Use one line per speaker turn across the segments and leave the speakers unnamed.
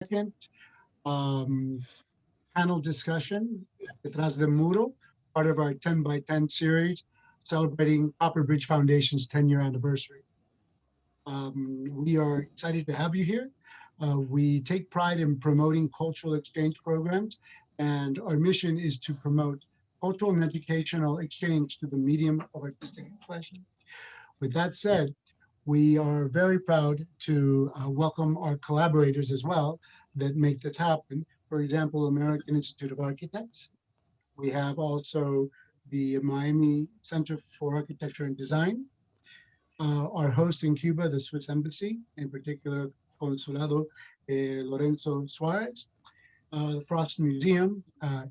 second um, panel discussion, Detrás del Muro, part of our 10 by 10 series celebrating Copperbridge Foundation's 10-year anniversary. We are excited to have you here. We take pride in promoting cultural exchange programs, and our mission is to promote cultural and educational exchange through the medium of artistic expression. With that said, we are very proud to welcome our collaborators as well that make this happen. For example, American Institute of Architects. We have also the Miami Center for Architecture and Design. Our host in Cuba, the Swiss Embassy, in particular, Consulado Lorenzo Suarez. The Frost Museum,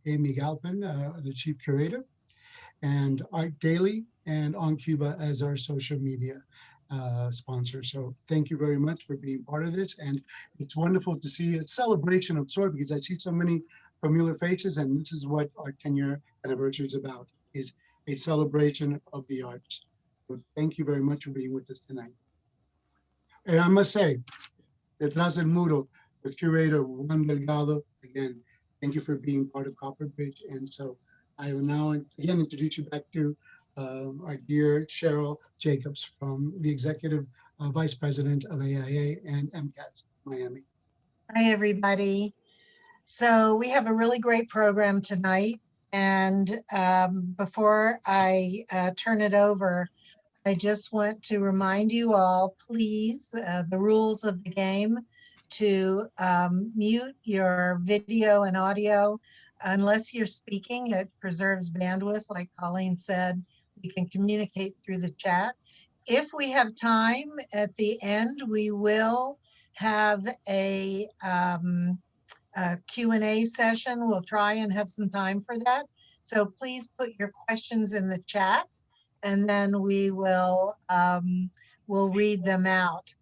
Amy Galpin, the chief curator, and Art Daily, and On Cuba as our social media sponsor. So thank you very much for being part of this. And it's wonderful to see a celebration of sort, because I see so many familiar faces, and this is what our 10-year anniversary is about, is a celebration of the arts. So thank you very much for being with us tonight. And I must say, Detrás del Muro, the curator, Juan Delgado, again, thank you for being part of Copperbridge. And so I will now again introduce you back to our dear Cheryl Jacobs, from the Executive Vice President of AIA and MCATS Miami.
Hi, everybody. So we have a really great program tonight. And before I turn it over, I just want to remind you all, please, the rules of the game, to mute your video and audio unless you're speaking. It preserves bandwidth. Like Colleen said, we can communicate through the chat. If we have time at the end, we will have a Q&A session. We'll try and have some time for that. So please put your questions in the chat, and then we will we'll read them out.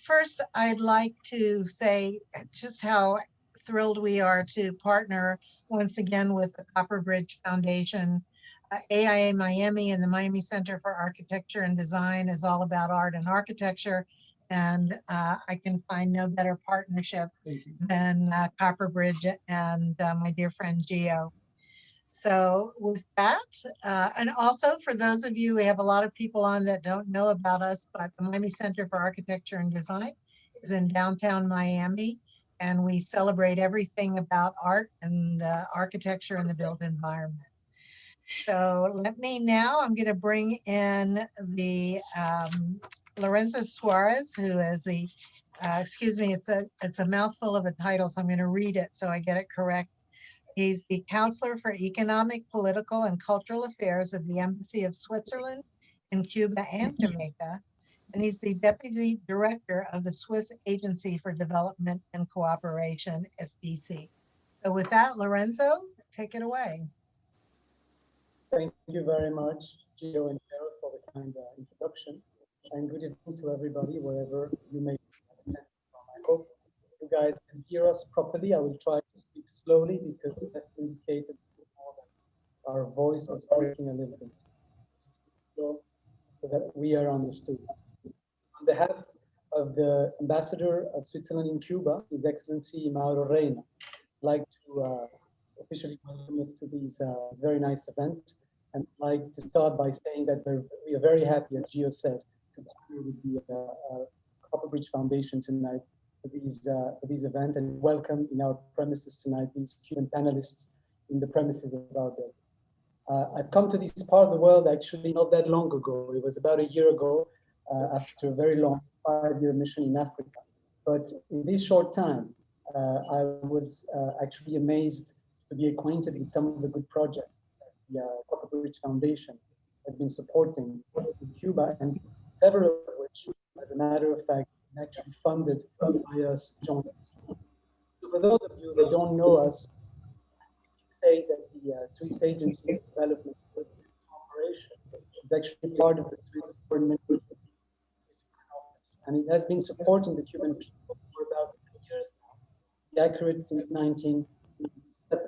First, I'd like to say just how thrilled we are to partner once again with the Copperbridge Foundation. AIA Miami and the Miami Center for Architecture and Design is all about art and architecture. And I can find no better partnership than Copperbridge and my dear friend Gio. So with that, and also for those of you, we have a lot of people on that don't know about us, but the Miami Center for Architecture and Design is in downtown Miami, and we celebrate everything about art and architecture and the built environment. So let me now, I'm going to bring in the Lorenzo Suarez, who is the, excuse me, it's a mouthful of a title, so I'm going to read it so I get it correct. He's the Counselor for Economic, Political, and Cultural Affairs of the Embassy of Switzerland in Cuba and Jamaica, and he's the Deputy Director of the Swiss Agency for Development and Cooperation, SDC. So with that, Lorenzo, take it away.
Thank you very much, Gio and Cheryl, for the kind introduction, and good evening to everybody, wherever you may be. I hope you guys can hear us properly. I will try to speak slowly because as indicated before that our voice was breaking a little bit. So that we are understood. On behalf of the Ambassador of Switzerland in Cuba, His Excellency Mauro Reina, I'd like to officially welcome us to this very nice event. And I'd like to start by saying that we are very happy, as Gio said, to partner with the Copperbridge Foundation tonight for this event, and welcome in our premises tonight these Cuban panelists in the premises of our building. I've come to this part of the world actually not that long ago. It was about a year ago after a very long 5-year mission in Africa. But in this short time, I was actually amazed to be acquainted with some of the good projects that the Copperbridge Foundation has been supporting in Cuba, and several of which, as a matter of fact, actually funded by us jointly. So for those of you that don't know us, say that the Swiss Agency for Development and Cooperation is actually part of the Swiss Foreign Ministry office, and it has been supporting the Cuban people for about 10 years now, to be accurate since 1997.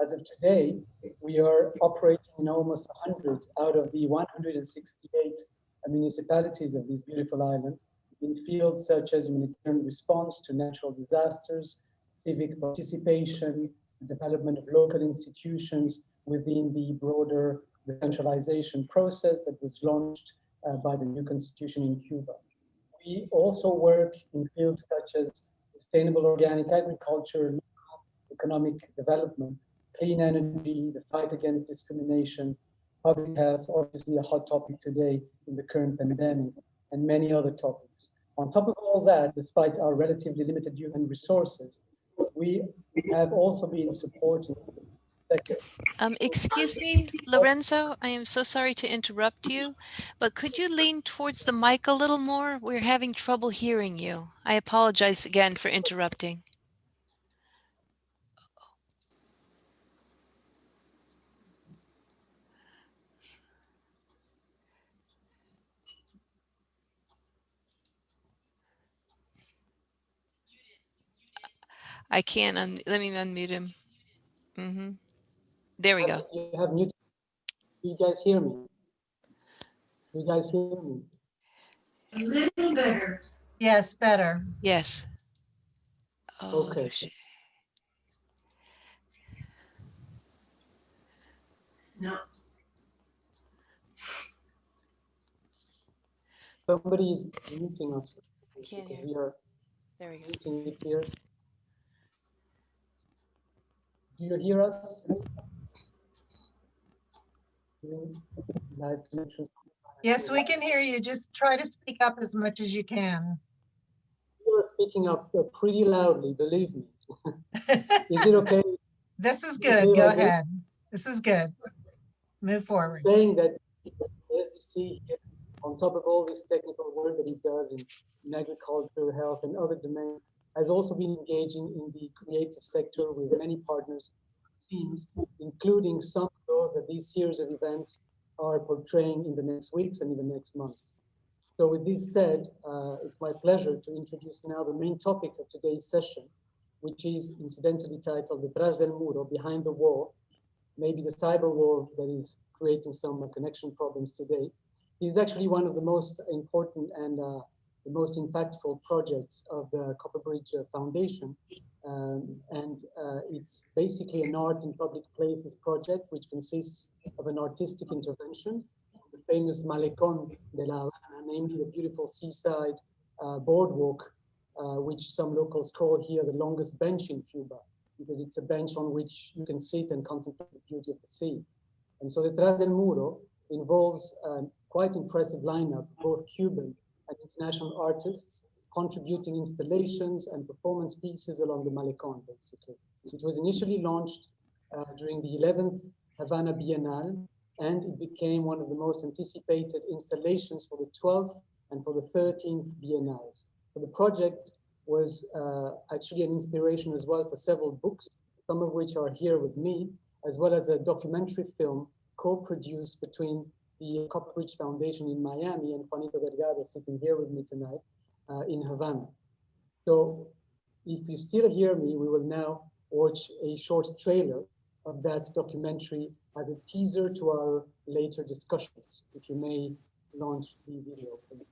As of today, we are operating in almost 100 out of the 168 municipalities of this beautiful island, in fields such as humanitarian response to natural disasters, civic participation, development of local institutions within the broader decentralization process that was launched by the new constitution in Cuba. We also work in fields such as sustainable organic agriculture, economic development, clean energy, the fight against discrimination, public health, obviously a hot topic today in the current pandemic, and many other topics. On top of all that, despite our relatively limited human resources, we have also been supporting the sector.
Excuse me, Lorenzo, I am so sorry to interrupt you, but could you lean towards the mic a little more? We're having trouble hearing you. I apologize again for interrupting. I can't, let me unmute him. There we go.
You have muted. Do you guys hear me? Do you guys hear me?
A little better. Yes, better.
Yes. Oh,
Okay.
No.
Somebody is muting us.
Can't hear.
We are
There we go.
muting it here. Do you hear us? Live connection.
Yes, we can hear you. Just try to speak up as much as you can.
You are speaking up pretty loudly, believe me. Is it okay?
This is good. Go ahead. This is good. Move forward.
Saying that SDC, on top of all this technical work that it does in agriculture, health, and other domains, has also been engaging in the creative sector with many partners, teams, including some of those that these series of events are portraying in the next weeks and in the next months. So with this said, it's my pleasure to introduce now the main topic of today's session, which is incidentally titled Detrás del Muro, Behind the Wall, maybe the cyber war that is creating some connection problems today. It is actually one of the most important and the most impactful projects of the Copperbridge Foundation. It's basically an art in public places project, which consists of an artistic intervention, the famous Malecón de la Havana, namely the beautiful seaside boardwalk, which some locals call here the longest bench in Cuba, because it's a bench on which you can sit and contemplate the beauty of the sea. And so Detrás del Muro involves a quite impressive lineup, both Cuban and international artists, contributing installations and performance pieces along the Malecón, basically. It was initially launched during the 11th Havana Biennial, and it became one of the most anticipated installations for the 12th and for the 13th Biennials. So the project was actually an inspiration as well for several books, some of which are here with me, as well as a documentary film co-produced between the Copperbridge Foundation in Miami and Juan Delgado sitting here with me tonight in Havana. So if you still hear me, we will now watch a short trailer of that documentary as a teaser to our later discussions. If you may launch the video, please.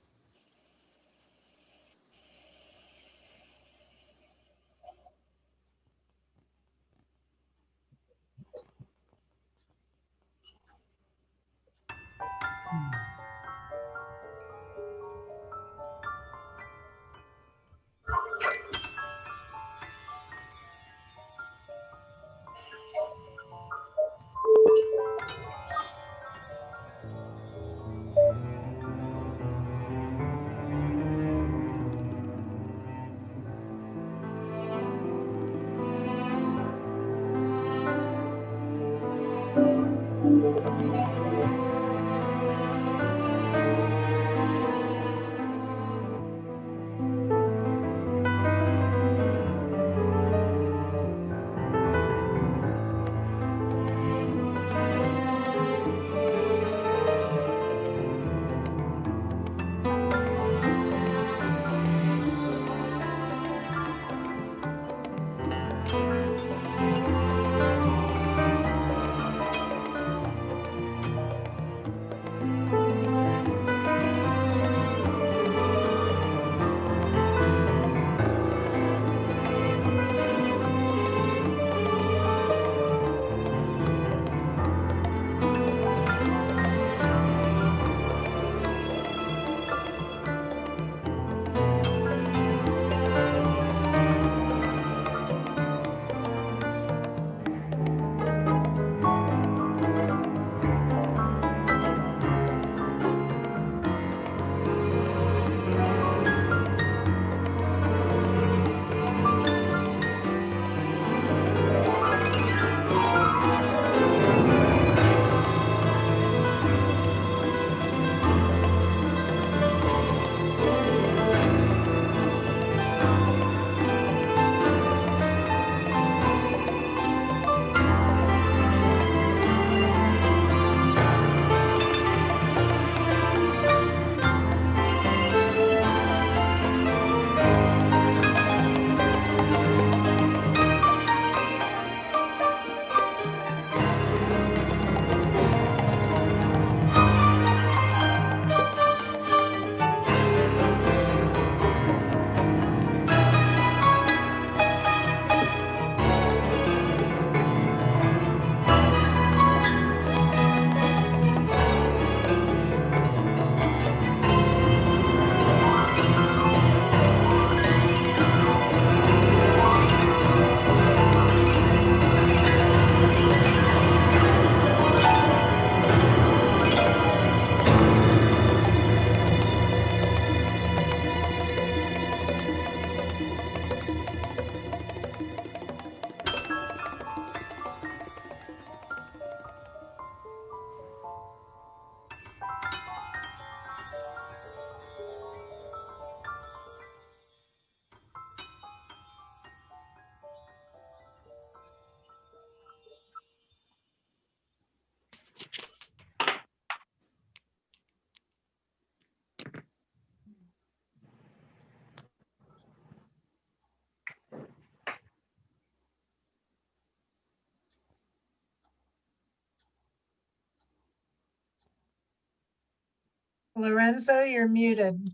Lorenzo, you're muted.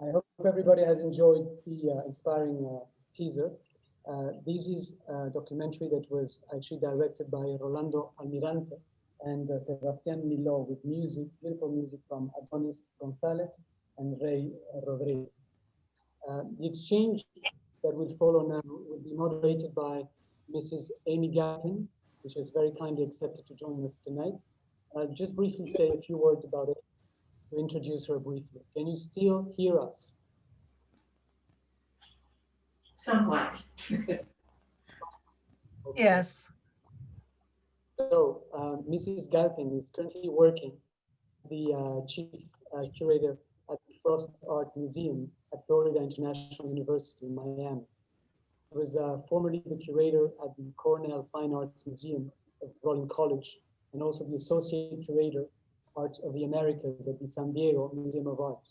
I hope everybody has enjoyed the inspiring teaser. This is a documentary that was actually directed by Rolando Almirante and Sebastián Miló, with music, beautiful music from Adonis González and Ray Rodriguez. The exchange that will follow now will be moderated by Mrs. Amy Galpin, which has very kindly accepted to join us tonight. I'll just briefly say a few words about it to introduce her briefly. Can you still hear us?
Somewhat.
Okay.
Yes.
So Mrs. Galpin is currently working the chief curator at the Frost Art Museum at Florida International University in Miami. She was formerly the curator at the Cornell Fine Arts Museum of Rollin College, and also the associate curator, Art of the Americas at the San Diego Museum of Art.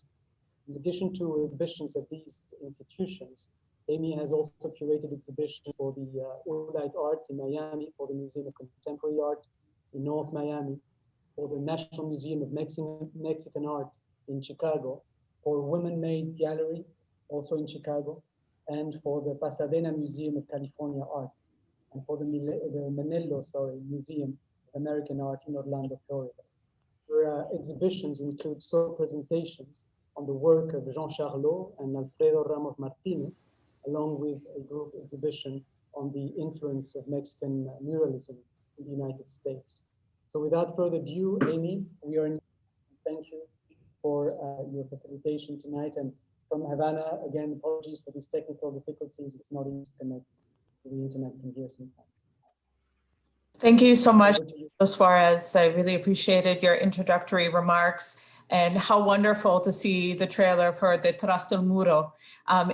In addition to exhibitions at these institutions, Amy has also curated exhibitions for the Ullite Arts in Miami, for the Museum of Contemporary Art in North Miami, for the National Museum of Mexican Art in Chicago, for Women Made Gallery, also in Chicago, and for the Pasadena Museum of California Art, and for the Manello Museum of American Art in Orlando, Florida. Her exhibitions include solo presentations on the work of Jean Charlot and Alfredo Ramos Martinez, along with a group exhibition on the influence of Mexican muralism in the United States. So without further ado, Amy, we are in. Thank you for your facilitation tonight. And from Havana, again, apologies for these technical difficulties. It's not easy to connect to the internet from here sometimes.
Thank you so much, Suarez. I really appreciated your introductory remarks, and how wonderful to see the trailer for Detrás del Muro.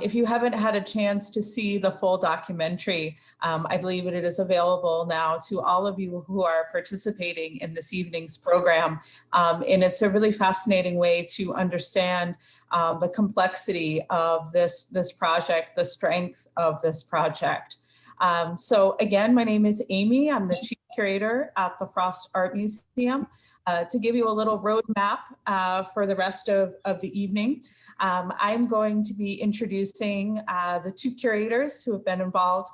If you haven't had a chance to see the full documentary, I believe it is available now to all of you who are participating in this evening's program. And it's a really fascinating way to understand the complexity of this project, the strength of this project. So again, my name is Amy. I'm the chief curator at the Frost Art Museum. To give you a little roadmap for the rest of the evening, I'm going to be introducing the two curators who have been involved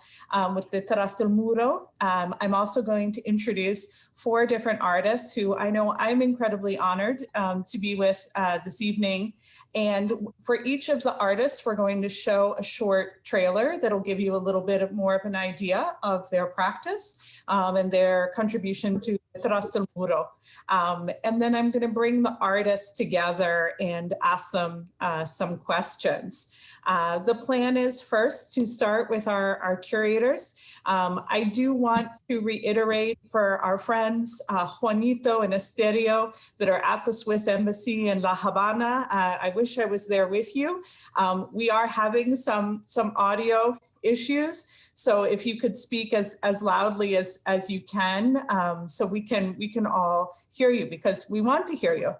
with the Detrás del Muro. I'm also going to introduce 4 different artists who I know I'm incredibly honored to be with this evening. And for each of the artists, we're going to show a short trailer that'll give you a little bit more of an idea of their practice and their contribution to Detrás del Muro. And then I'm going to bring the artists together and ask them some questions. The plan is first to start with our curators. I do want to reiterate for our friends, Juanito and Esterio, that are at the Swiss Embassy in La Habana. I wish I was there with you. We are having some audio issues. So if you could speak as loudly as you can, so we can all hear you, because we want to hear you.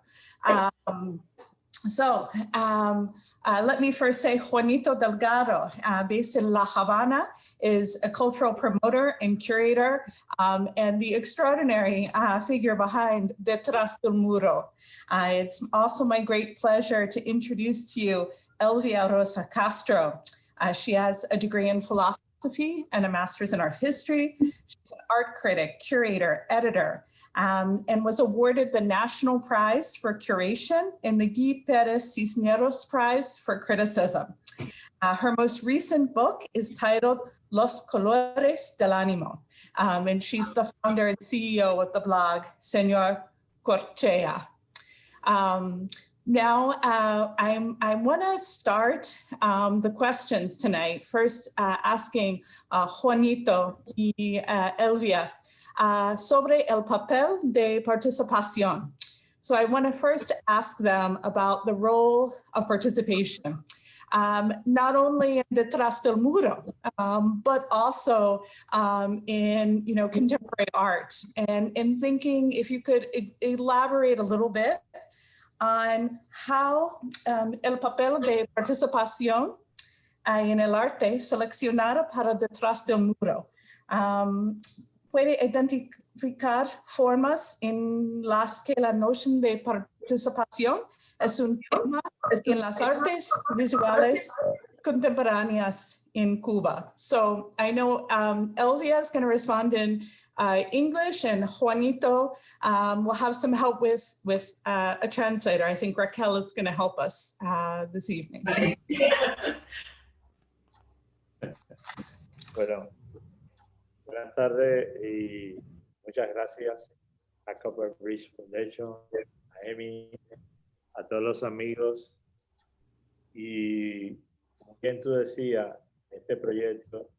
Let me first say Juanito Delgado, based in La Habana, is a cultural promoter and curator, and the extraordinary figure behind Detrás del Muro. It's also my great pleasure to introduce to you Elvia Rosa Castro. She has a degree in philosophy and a master's in art history. She's an art critic, curator, editor, and was awarded the National Prize for Curation and the Guy Perez Cisneros Prize for Criticism. Her most recent book is titled Los Colores del Ánimo, and she's the founder and CEO of the blog Señor Corchea. Now, I want to start the questions tonight, first asking Juanito y Elvia sobre el papel de participación. So I want to first ask them about the role of participation, not only in Detrás del Muro, but also in contemporary art. And in thinking, if you could elaborate a little bit on how el papel de participación en el arte seleccionado para Detrás del Muro. puede identificar formas en las que la noción de participación es un tema en las artes visuales contemporáneas in Cuba. So I know Elvia is going to respond in English, and Juanito will have some help with a translator. I think Raquel is going to help us this evening.
Bueno, buenas tardes y muchas gracias a Copperbridge Foundation, a Emi, a todos los amigos. Y como bien tú decías, este proyecto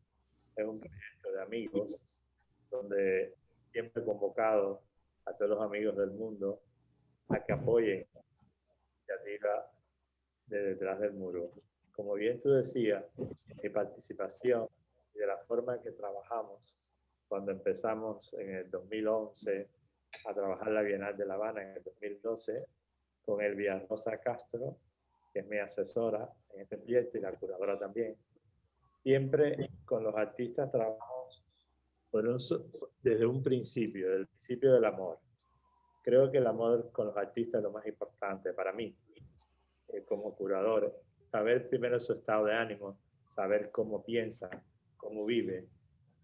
es un proyecto de amigos donde siempre he convocado a todos los amigos del mundo a que apoyen la iniciativa de Detrás del Muro. Como bien tú decías, mi participación y de la forma en que trabajamos cuando empezamos en el 2011 a trabajar la Bienal de La Habana en el 2012 con Elvia Rosa Castro, que es mi asesora en este proyecto y la curadora también. Siempre con los artistas trabajamos desde un principio, del principio del amor. Creo que el amor con los artistas es lo más importante para mí, como curador. Saber primero su estado de ánimo, saber cómo piensa, cómo vive.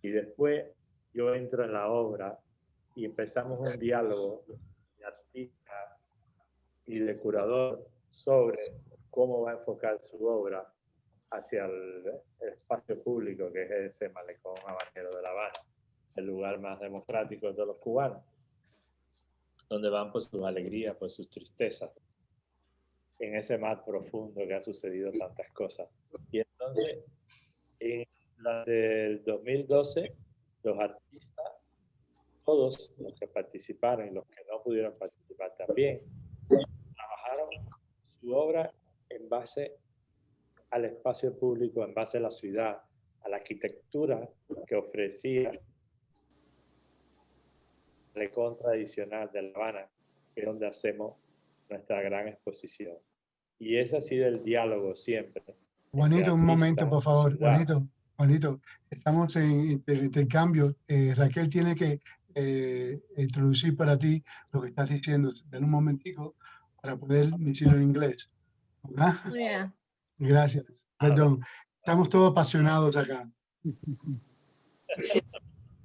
Y después yo entro en la obra y empezamos un diálogo de artista y de curador sobre cómo va a enfocar su obra hacia el espacio público, que es ese malecón habanero de La Habana, el lugar más democrático de todos los cubanos, donde van por sus alegrías, por sus tristezas, en ese mar profundo que ha sucedido tantas cosas. Y entonces, durante el 2012, los artistas, todos los que participaron y los que no pudieron participar también, trabajaron su obra en base al espacio público, en base a la ciudad, a la arquitectura que ofrecía el malecón tradicional de La Habana, que es donde hacemos nuestra gran exposición. Y ese ha sido el diálogo siempre.
Juanito, un momento, por favor. Juanito, estamos en intercambio. Raquel tiene que introducir para ti lo que estás diciendo. Dale un momentico para poder decirlo en inglés. ¿Verdad?
Yeah.
Gracias. Perdón. Estamos todos apasionados acá.
Es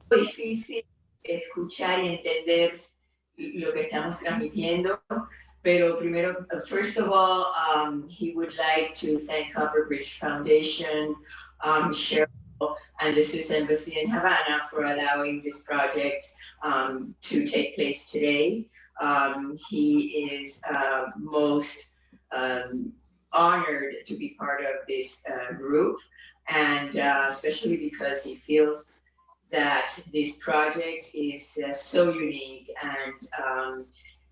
difícil escuchar y entender lo que estamos transmitiendo, pero primero, first of all, he would like to thank Copperbridge Foundation, Cheryl, and the Swiss Embassy in Havana for allowing this project to take place today. He is most honored to be part of this group, and especially because he feels that this project is so unique and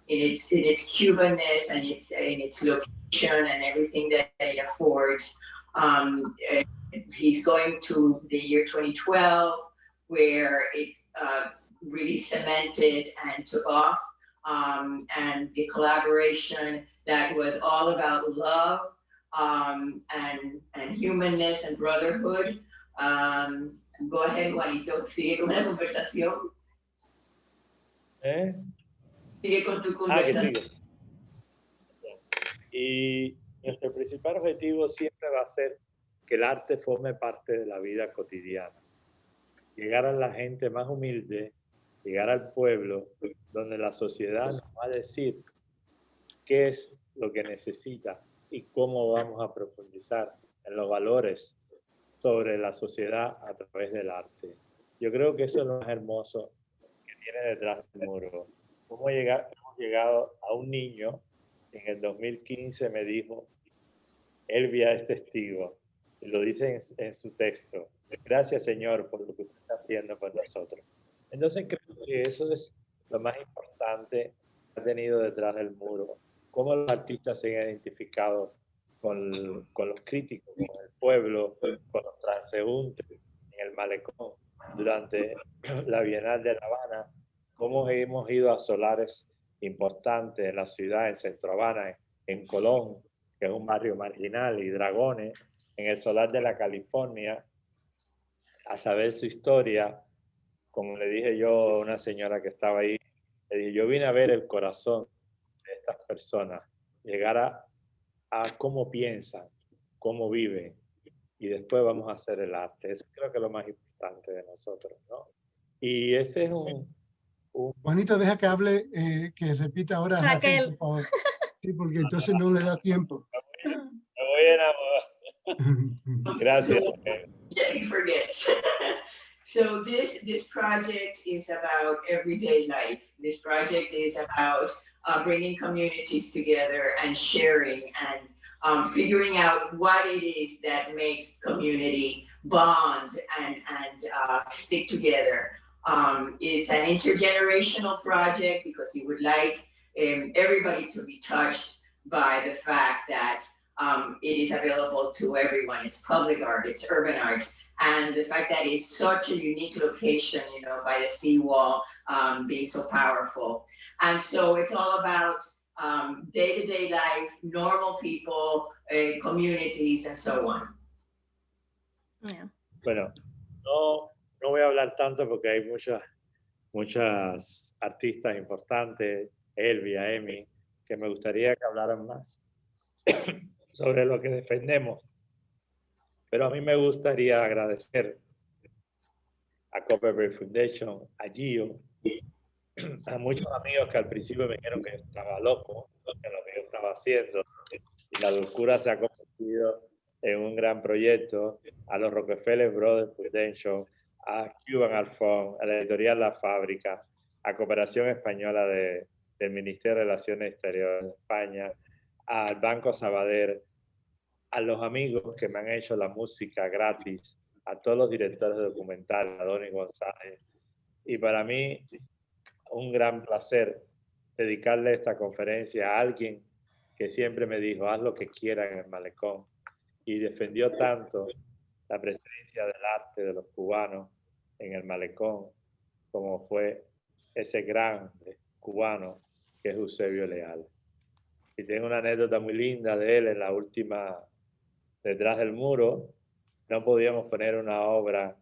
in its Cubanness and in its location and everything that it affords. He's going to the year 2012, where it really cemented and took off, and the collaboration that was all about love and humanness and brotherhood. Go ahead, Juanito, sigue con la conversación. Sigue con tu conversación.
Que sigue. Y nuestro principal objetivo siempre va a ser que el arte forme parte de la vida cotidiana. Llegar a la gente más humilde, llegar al pueblo, donde la sociedad nos va a decir qué es lo que necesita y cómo vamos a profundizar en los valores sobre la sociedad a través del arte. Yo creo que eso es lo más hermoso que tiene Detrás del Muro. Hemos llegado a un niño que en el 2015 me dijo, Elvia es testigo, y lo dice en su texto, gracias Señor por lo que usted está haciendo por nosotros. Entonces creo que eso es lo más importante que ha tenido Detrás del Muro, cómo los artistas se han identificado con los críticos, con el pueblo, con los transeúntes en el Malecón durante la Bienal de La Habana, cómo hemos ido a solares importantes en la ciudad, en Centro Habana, en Colón, que es un barrio marginal, y Dragones, en el solar de la California, a saber su historia como le dije yo a una señora que estaba ahí, le dije, yo vine a ver el corazón de estas personas, llegar a cómo piensan, cómo viven, y después vamos a hacer el arte. Eso creo que es lo más importante de nosotros, ¿no? Y este es
Juanito, deja que hable, que repita ahora Raquel,
Raquel.
por favor. Sí, porque entonces no le da tiempo.
Me voy a enamorar. Gracias.
So, yeah, he forgets. So this project is about everyday life. This project is about bringing communities together and sharing and figuring out what it is that makes community bond and stick together. It's an intergenerational project because he would like everybody to be touched by the fact that it is available to everyone. It's public art, it's urban art. And the fact that it's such a unique location, you know, by the seawall, being so powerful. And so it's all about day-to-day life, normal people, communities, and so on.
Yeah.
Bueno, no voy a hablar tanto porque hay muchas artistas importantes, Elvia, Emi, que me gustaría que hablaran más sobre lo que defendemos. Pero a mí me gustaría agradecer a Copperbridge Foundation, a Gio, a muchos amigos que al principio me dijeron que yo estaba loco, que lo que yo estaba haciendo, y la locura se ha convertido en un gran proyecto, a los Rockefeller Brothers Foundation, a Cuban Art Fund, a la editorial La Fábrica, a Cooperación Española del Ministerio de Relaciones Exteriores de España, al Banco Sabadell, a los amigos que me han hecho la música gratis, a todos los directores de documentales, a Donny González. Y para mí, un gran placer dedicarle esta conferencia a alguien que siempre me dijo, haz lo que quieras en el Malecón. Y defendió tanto la presencia del arte de los cubanos en el Malecón, como fue ese gran cubano que es Eusebio Leal. Y tengo una anécdota muy linda de él en la última Detrás del Muro. No podíamos poner una obra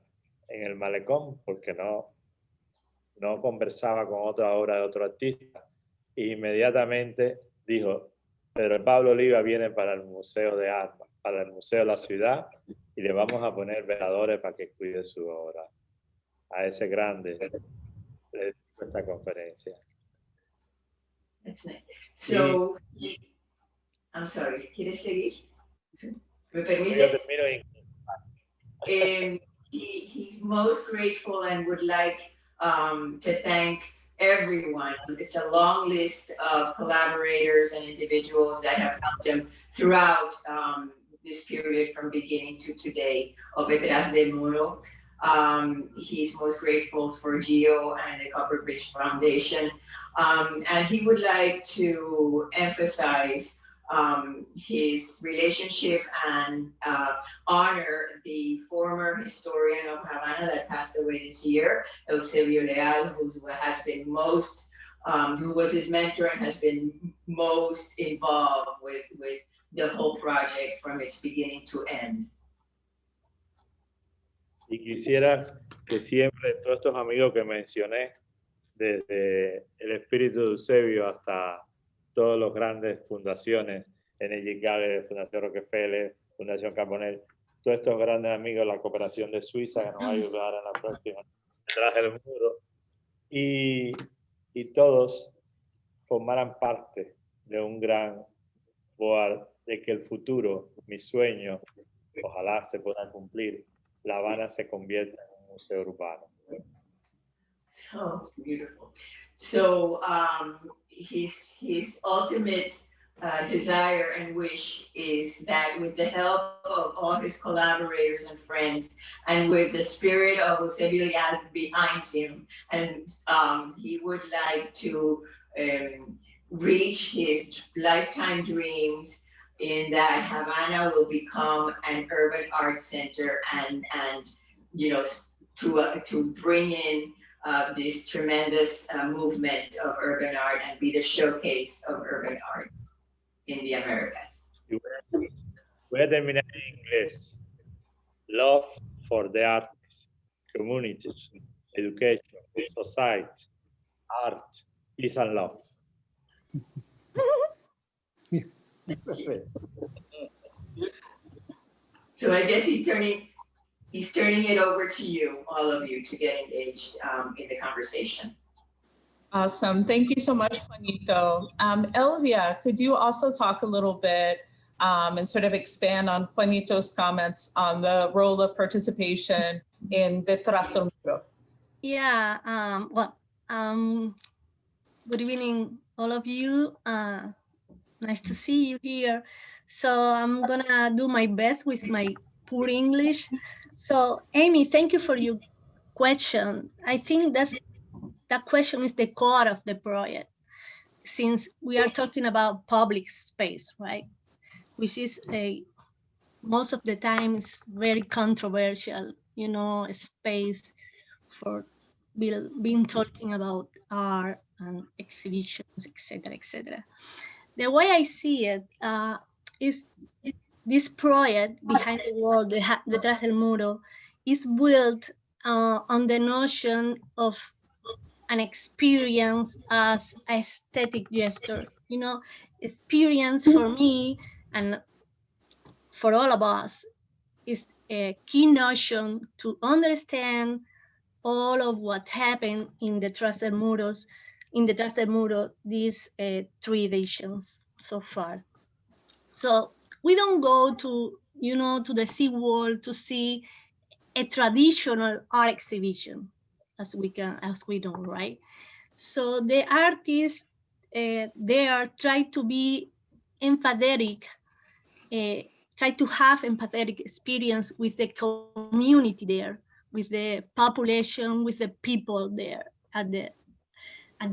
en el Malecón porque no conversaba con otra obra de otro artista. E inmediatamente dijo, Pedro Pablo Oliva viene para el Museo de Armas, para el Museo de la Ciudad, y le vamos a poner veladores para que cuide su obra. A ese grande le dedico esta conferencia.
That's nice. So, I'm sorry, ¿quieres seguir? ¿Me permites? He's most grateful and would like to thank everyone. It's a long list of collaborators and individuals that have helped him throughout this period from beginning to today of Detrás del Muro. He's most grateful for Gio and the Copperbridge Foundation. And he would like to emphasize his relationship and honor the former historian of Havana that passed away this year, Eusebio Leal, who was his mentor and has been most involved with the whole project from its beginning to end.
Y quisiera que siempre todos estos amigos que mencioné, desde el espíritu de Eusebio hasta todas las grandes fundaciones, NGK, Fundación Rockefeller, Fundación Carbonell, todos estos grandes amigos, la cooperación de Suiza que nos va a ayudar en la próxima Detrás del Muro, y todos formaran parte de un gran board, de que el futuro, mi sueño, ojalá se pueda cumplir, La Habana se convierta en un museo urbano.
Oh, beautiful. So his ultimate desire and wish is that with the help of all his collaborators and friends, and with the spirit of Eusebio Leal behind him, and he would like to reach his lifetime dreams in that Havana will become an urban art center, and you know, to bring in this tremendous movement of urban art and be the showcase of urban art in the Americas.
Voy a terminar en inglés. Love for the artists, communities, education, society, art, peace and love.
So I guess he's turning it over to you, all of you, to get engaged in the conversation.
Awesome. Thank you so much, Juanito. Elvia, could you also talk a little bit and sort of expand on Juanito's comments on the role of participation in Detrás del Muro?
Yeah, good evening, all of you. Nice to see you here. So I'm gonna do my best with my poor English. So Amy, thank you for your question. I think that question is the core of the project, since we are talking about public space, right? Which is most of the time is very controversial, you know, space for being talking about art and exhibitions, etc., etc. The way I see it is this project behind the wall, Detrás del Muro, is built on the notion of an experience as aesthetic gesture. You know, experience for me and for all of us is a key notion to understand all of what happened in the Detrás del Muro, these 3 editions so far. So we don't go to, you know, to the seawall to see a traditional art exhibition, as we know, right? So the artists, they are trying to be empathetic, try to have empathetic experience with the community there, with the population, with the people there at the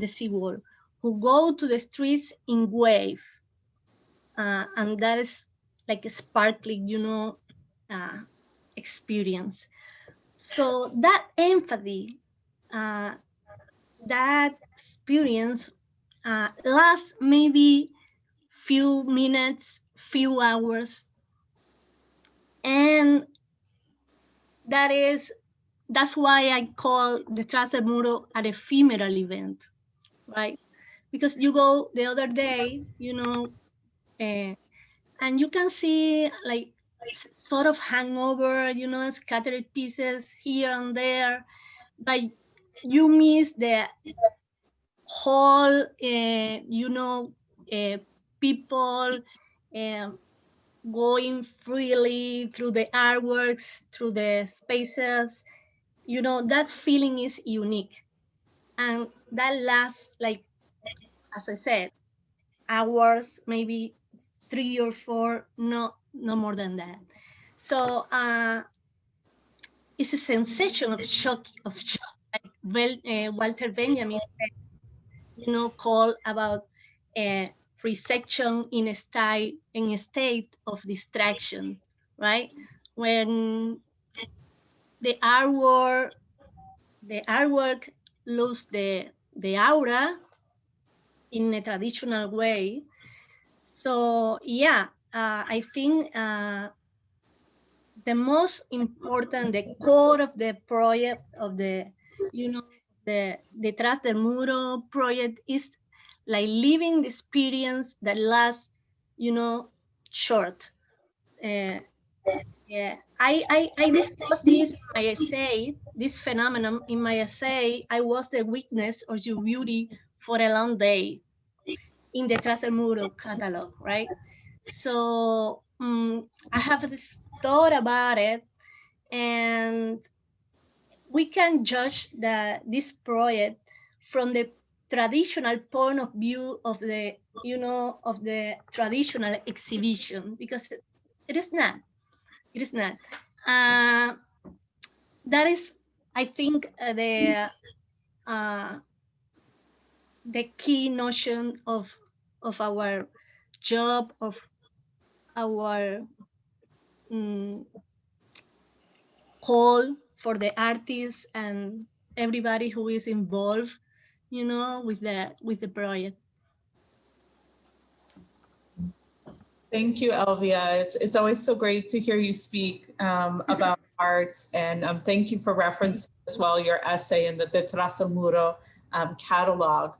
seawall, who go to the streets in wave, and that is like a sparkling, you know, experience. So that empathy, that experience lasts maybe few minutes, few hours, and that's why I call the Detrás del Muro an ephemeral event, right? Because you go the other day, you know, and you can see like sort of hangover, you know, scattered pieces here and there, but you miss the whole, you know, people going freely through the artworks, through the spaces. You know, that feeling is unique, and that lasts, like, as I said, hours, maybe 3 or 4, no more than that. So it's a sensation of shock, like Walter Benjamin said, you know, called about resection in a state of distraction, right? When the artwork lose the aura in a traditional way. So yeah, I think the most important, the core of the project, of the, you know, the Detrás del Muro project is like living the experience that lasts, you know, short. Yeah, I discussed this in my essay, this phenomenon in my essay. I was the witness of your beauty for a long day in the Detrás del Muro catalog, right? So I have this thought about it, and we can judge this project from the traditional point of view of the, you know, of the traditional exhibition, because it is not. It is not. That is, I think, the key notion of our job, of our call for the artists and everybody who is involved, you know, with the project.
Thank you, Elvia. It's always so great to hear you speak about art, and thank you for referencing as well your essay in the Detrás del Muro catalog.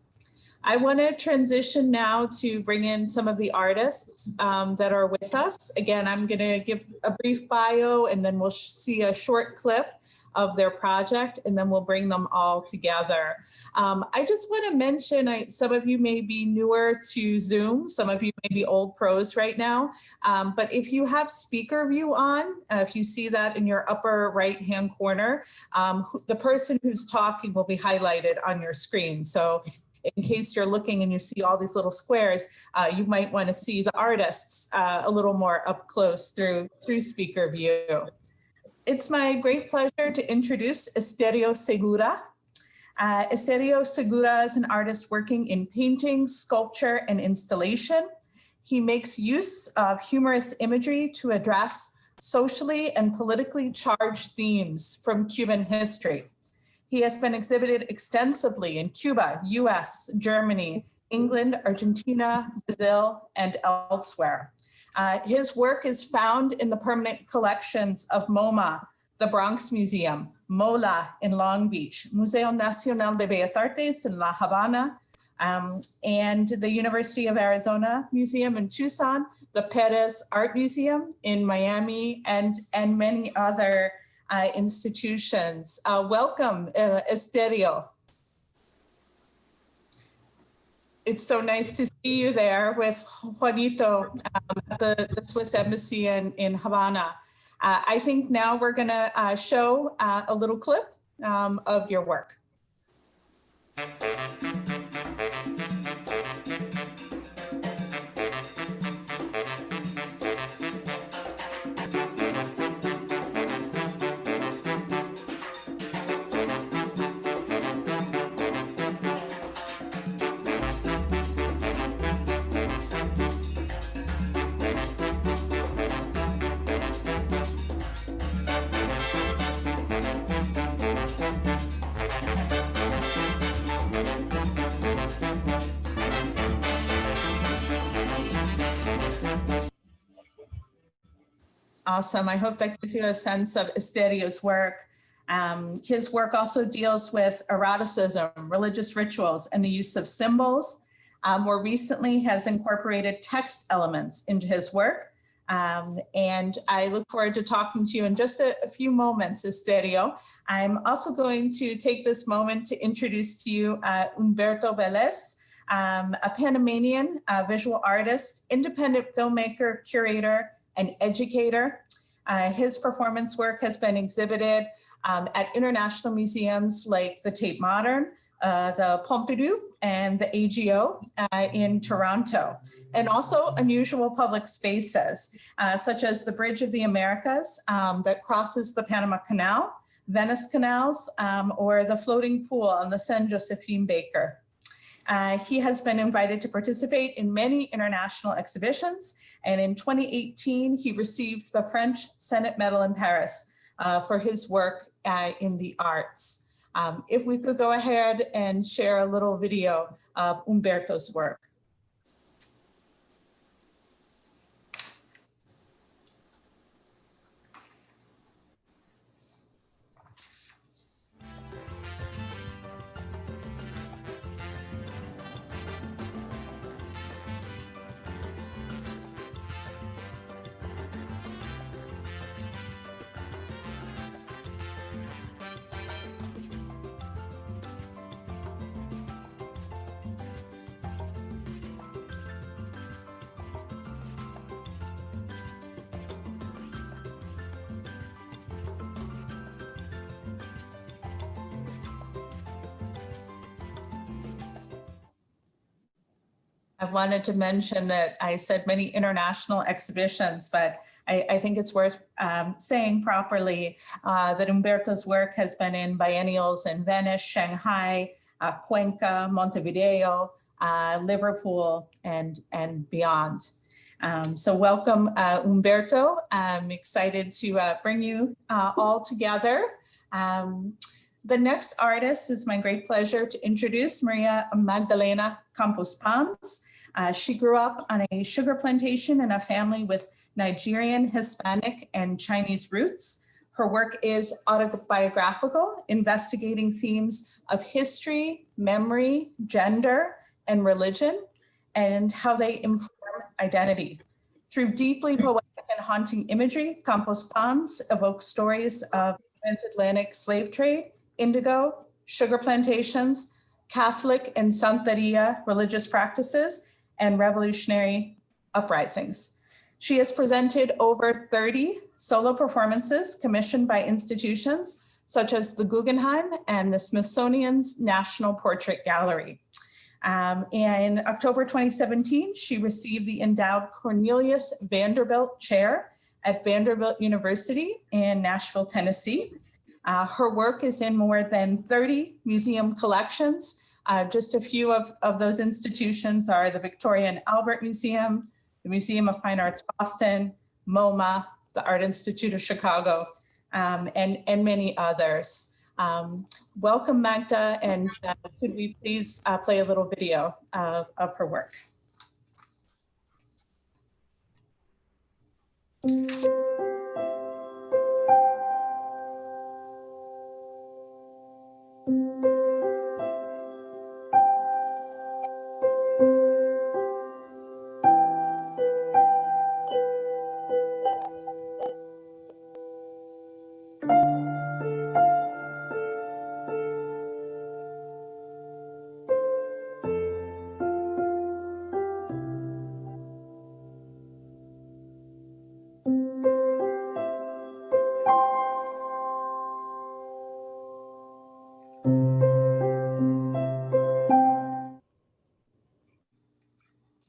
I want to transition now to bring in some of the artists that are with us. Again, I'm going to give a brief bio and then we'll see a short clip of their project and then we'll bring them all together. I just want to mention, some of you may be newer to Zoom, some of you may be old pros right now, but if you have speaker view on, if you see that in your upper right-hand corner, the person who's talking will be highlighted on your screen. So in case you're looking and you see all these little squares, you might want to see the artists a little more up close through speaker view. It's my great pleasure to introduce Esterio Segura. Esterio Segura is an artist working in painting, sculpture, and installation. He makes use of humorous imagery to address socially and politically charged themes from Cuban history. He has been exhibited extensively in Cuba, US, Germany, England, Argentina, Brazil, and elsewhere. His work is found in the permanent collections of MoMA, the Bronx Museum, MOLA in Long Beach, Museo Nacional de Bellas Artes in La Habana, and the University of Arizona Museum in Tucson, the Perez Art Museum in Miami, and many other institutions. Welcome, Esterio. It's so nice to see you there with Juanito at the Swiss Embassy in Havana. I think now we're gonna show a little clip of your work. Awesome. I hope that gives you a sense of Esterio's work. His work also deals with eroticism, religious rituals, and the use of symbols. More recently has incorporated text elements into his work. And I look forward to talking to you in just a few moments, Esterio. I'm also going to take this moment to introduce to you Humberto Velez, a Panamanian visual artist, independent filmmaker, curator, and educator. His performance work has been exhibited at international museums like the Tate Modern, the Pompidou, and the AGO in Toronto, and also unusual public spaces, such as the Bridge of the Americas that crosses the Panama Canal, Venice canals, or the floating pool on the San Josephine Baker. He has been invited to participate in many international exhibitions, and in 2018, he received the French Senate Medal in Paris for his work in the arts. If we could go ahead and share a little video of Humberto's work. I wanted to mention that I said many international exhibitions, but I think it's worth saying properly that Humberto's work has been in biennials in Venice, Shanghai, Cuenca, Montevideo, Liverpool, and beyond. So welcome, Humberto. I'm excited to bring you all together. The next artist is my great pleasure to introduce Maria Magdalena Campos Pons. She grew up on a sugar plantation in a family with Nigerian, Hispanic, and Chinese roots. Her work is autobiographical, investigating themes of history, memory, gender, and religion, and how they inform identity. Through deeply poetic and haunting imagery, Campos Pons evokes stories of transatlantic slave trade, indigo, sugar plantations, Catholic and Santeria religious practices, and revolutionary uprisings. She has presented over 30 solo performances commissioned by institutions such as the Guggenheim and the Smithsonian's National Portrait Gallery. In October 2017, she received the endowed Cornelius Vanderbilt Chair at Vanderbilt University in Nashville, Tennessee. Her work is in more than 30 museum collections. Just a few of those institutions are the Victoria and Albert Museum, the Museum of Fine Arts Boston, MoMA, the Art Institute of Chicago, and many others. Welcome, Magda, and could we please play a little video of her work?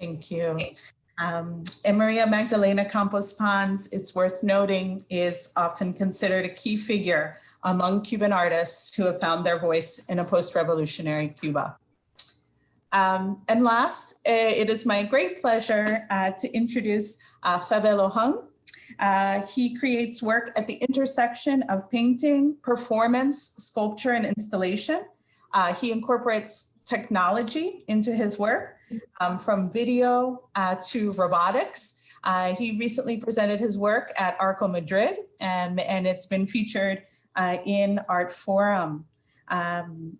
Thank you. And Maria Magdalena Campos Pons, it's worth noting, is often considered a key figure among Cuban artists who have found their voice in a post-revolutionary Cuba. And last, it is my great pleasure to introduce Fabelo Hung. He creates work at the intersection of painting, performance, sculpture, and installation. He incorporates technology into his work, from video to robotics. He recently presented his work at Arco Madrid, and it's been featured in Art Forum.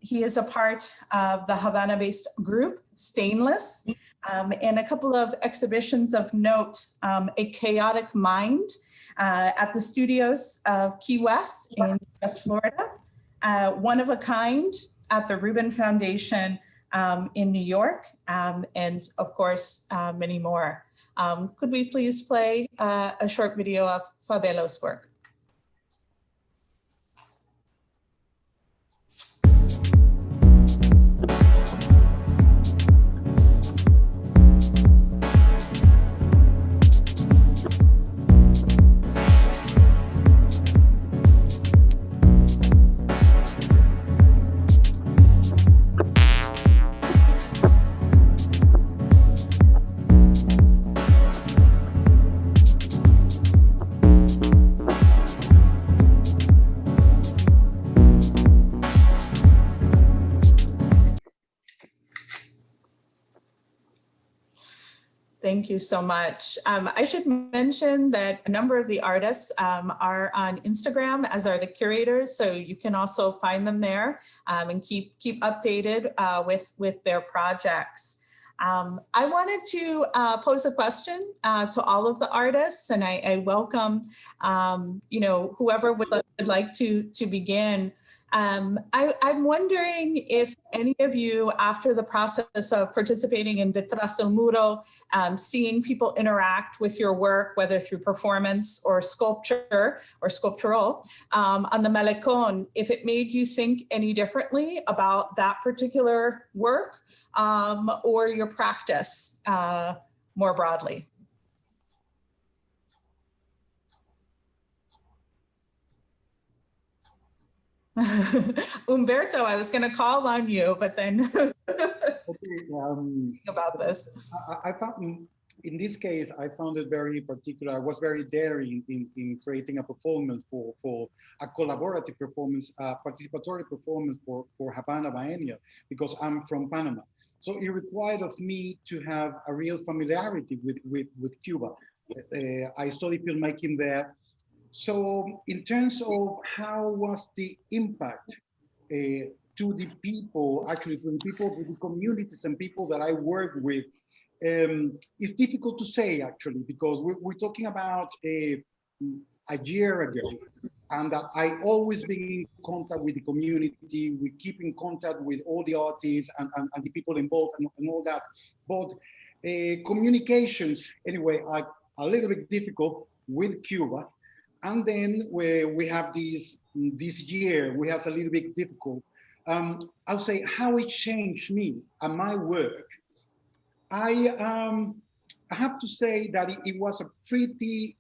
He is a part of the Havana-based group, Stainless, and a couple of exhibitions of note, A Chaotic Mind at the studios of Key West in West Florida, One of a Kind at the Rubin Foundation in New York, and of course, many more. Could we please play a short video of Fabelo's work? Thank you so much. I should mention that a number of the artists are on Instagram, as are the curators, so you can also find them there and keep updated with their projects. I wanted to pose a question to all of the artists, and I welcome whoever would like to begin. I'm wondering if any of you, after the process of participating in Detrás del Muro, seeing people interact with your work, whether through performance or sculpture or sculptural, on the Malecón, if it made you think any differently about that particular work or your practice more broadly. Humberto, I was going to call on you, but then about this.
I found, in this case, I found it very particular. I was very daring in creating a performance for a collaborative performance, participatory performance for Havana Biennial, because I'm from Panama. So it required of me to have a real familiarity with Cuba. I studied filmmaking there. So in terms of how was the impact to the people, actually to the people, to the communities and people that I work with, it's difficult to say actually, because we're talking about a year ago, and I always been in contact with the community. We keep in contact with all the artists and the people involved and all that. But communications, anyway, are a little bit difficult with Cuba. And then we have this year, we have a little bit difficult. I'll say how it changed me and my work. I have to say that it was a pretty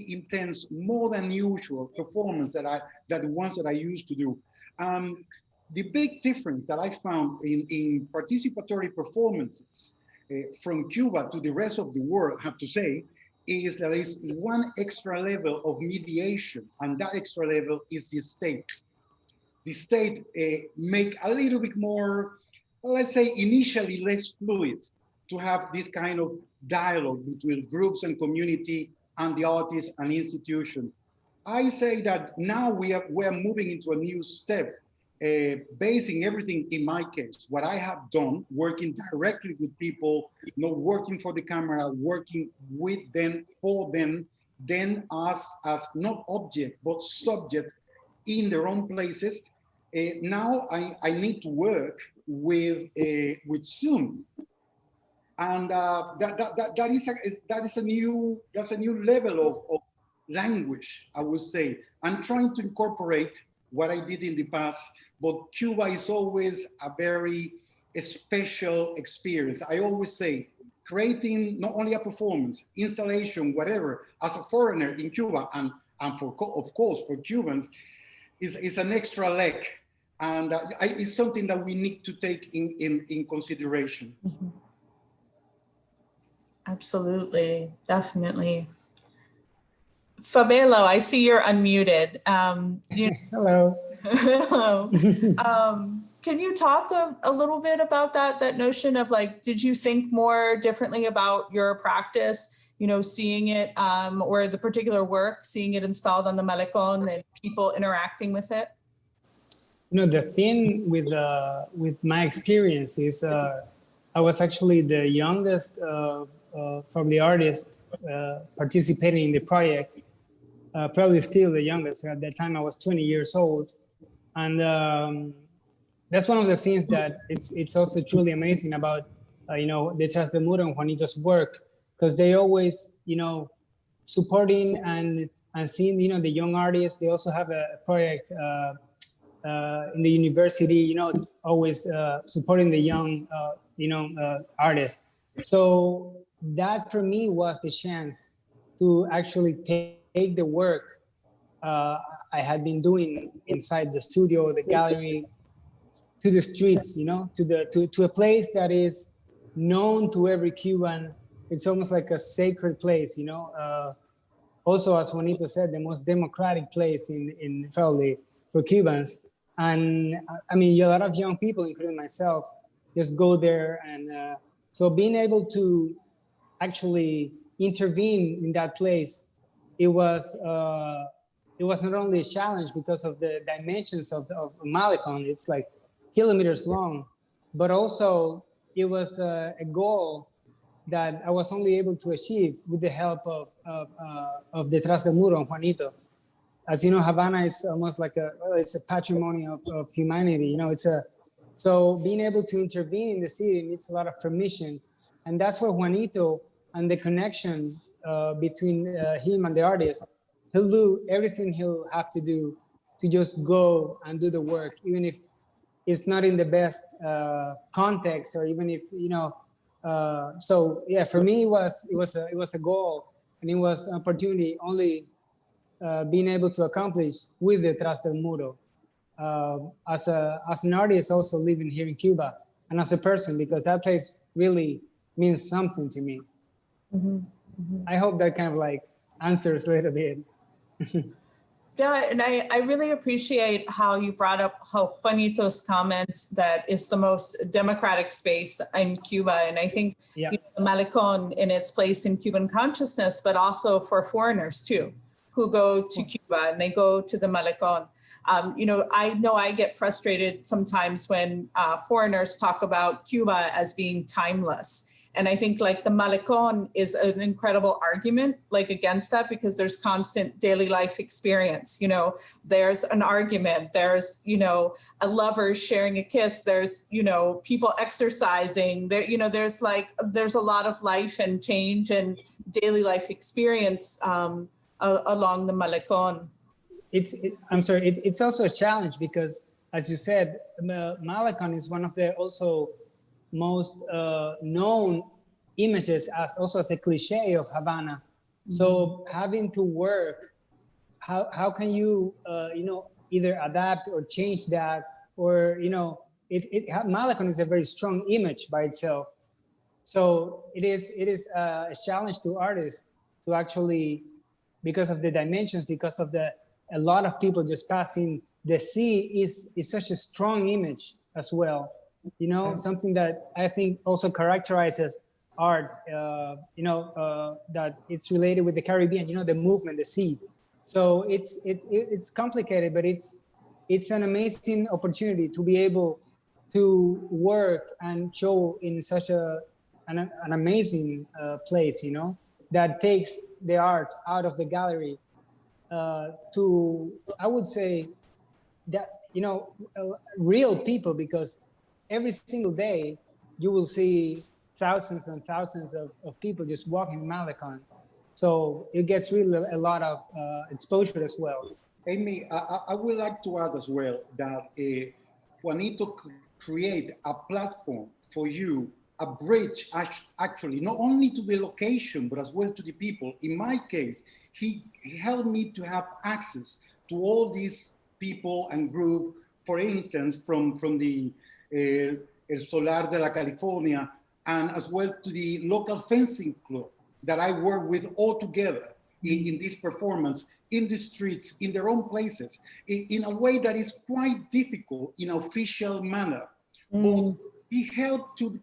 intense, more than usual performance that the ones that I used to do. The big difference that I found in participatory performances from Cuba to the rest of the world, I have to say, is that there is one extra level of mediation, and that extra level is the state. The state make a little bit more, let's say, initially less fluid to have this kind of dialogue between groups and community and the artists and institution. I say that now we're moving into a new step, basing everything in my case, what I have done, working directly with people, not working for the camera, working with them, for them, then as not object, but subject in their own places. Now I need to work with Zoom. And that is a new level of language, I would say. I'm trying to incorporate what I did in the past, but Cuba is always a very special experience. I always say, creating not only a performance, installation, whatever, as a foreigner in Cuba, and of course for Cubans, is an extra leg, and it's something that we need to take in consideration.
Mm-hmm. Absolutely, definitely. Fabelo, I see you're unmuted.
Hello.
Hello. Can you talk a little bit about that notion of, like, did you think more differently about your practice, seeing it, or the particular work, seeing it installed on the Malecón and people interacting with it?
The thing with my experience is I was actually the youngest from the artists participating in the project, probably still the youngest. At that time I was 20 years old. And that's one of the things that it's also truly amazing about, Detrás del Muro and Juanito's work, because they always, supporting and seeing, the young artists. They also have a project in the university, always supporting the young, artists. So that for me was the chance to actually take the work I had been doing inside the studio, the gallery, to the streets, to a place that is known to every Cuban. It's almost like a sacred place, also, as Juanito said, the most democratic place in probably for Cubans. And I mean, a lot of young people, including myself, just go there. And so being able to actually intervene in that place, it was not only a challenge because of the dimensions of Malecón. It's like kilometers long, but also it was a goal that I was only able to achieve with the help of Detrás del Muro and Juanito. As you know, Havana is almost like it's a patrimony of humanity. So being able to intervene in the city needs a lot of permission. And that's where Juanito and the connection between him and the artist, he'll do everything he'll have to do to just go and do the work, even if it's not in the best context, or even if, so yeah, for me, it was a goal, and it was an opportunity only being able to accomplish with Detrás del Muro, as an artist also living here in Cuba, and as a person, because that place really means something to me. Mm-hmm. Mm-hmm. I hope that kind of like answers a little bit.
Yeah, and I really appreciate how you brought up how Juanito's comments that it's the most democratic space in Cuba. And I think the Malecón in its place in Cuban consciousness, but also for foreigners too, who go to Cuba and they go to the Malecón. You know I get frustrated sometimes when foreigners talk about Cuba as being timeless. And I think like the Malecón is an incredible argument like against that, because there's constant daily life experience. You know, there's an argument, there's, you know, a lover sharing a kiss, there's, you know, people exercising there, you know, there's a lot of life and change and daily life experience along the Malecón.
It's also a challenge because, as you said, Malecón is one of the also most known images as a cliche of Havana. So having to work, how can you you know, either adapt or change that, or you know, Malecón is a very strong image by itself. So it is a challenge to artists to actually, because of the dimensions, because of a lot of people just passing. The sea is such a strong image as well. You know, something that I think also characterizes art, you know, that it's related with the Caribbean, you know, the movement, the sea. So it's complicated, but it's an amazing opportunity to be able to work and show in such an amazing place, you know, that takes the art out of the gallery to, I would say, that, you know, real people, because every single day you will see thousands and thousands of people just walking Malecón. So it gets really a lot of exposure as well.
Amy, I would like to add as well that Juanito create a platform for you, a bridge actually, not only to the location, but as well to the people. In my case, he helped me to have access to all these people and group, for instance, from the El Solar de la California, and as well to the local fencing club that I work with all together in this performance, in the streets, in their own places, in a way that is quite difficult in an official manner. But he helped to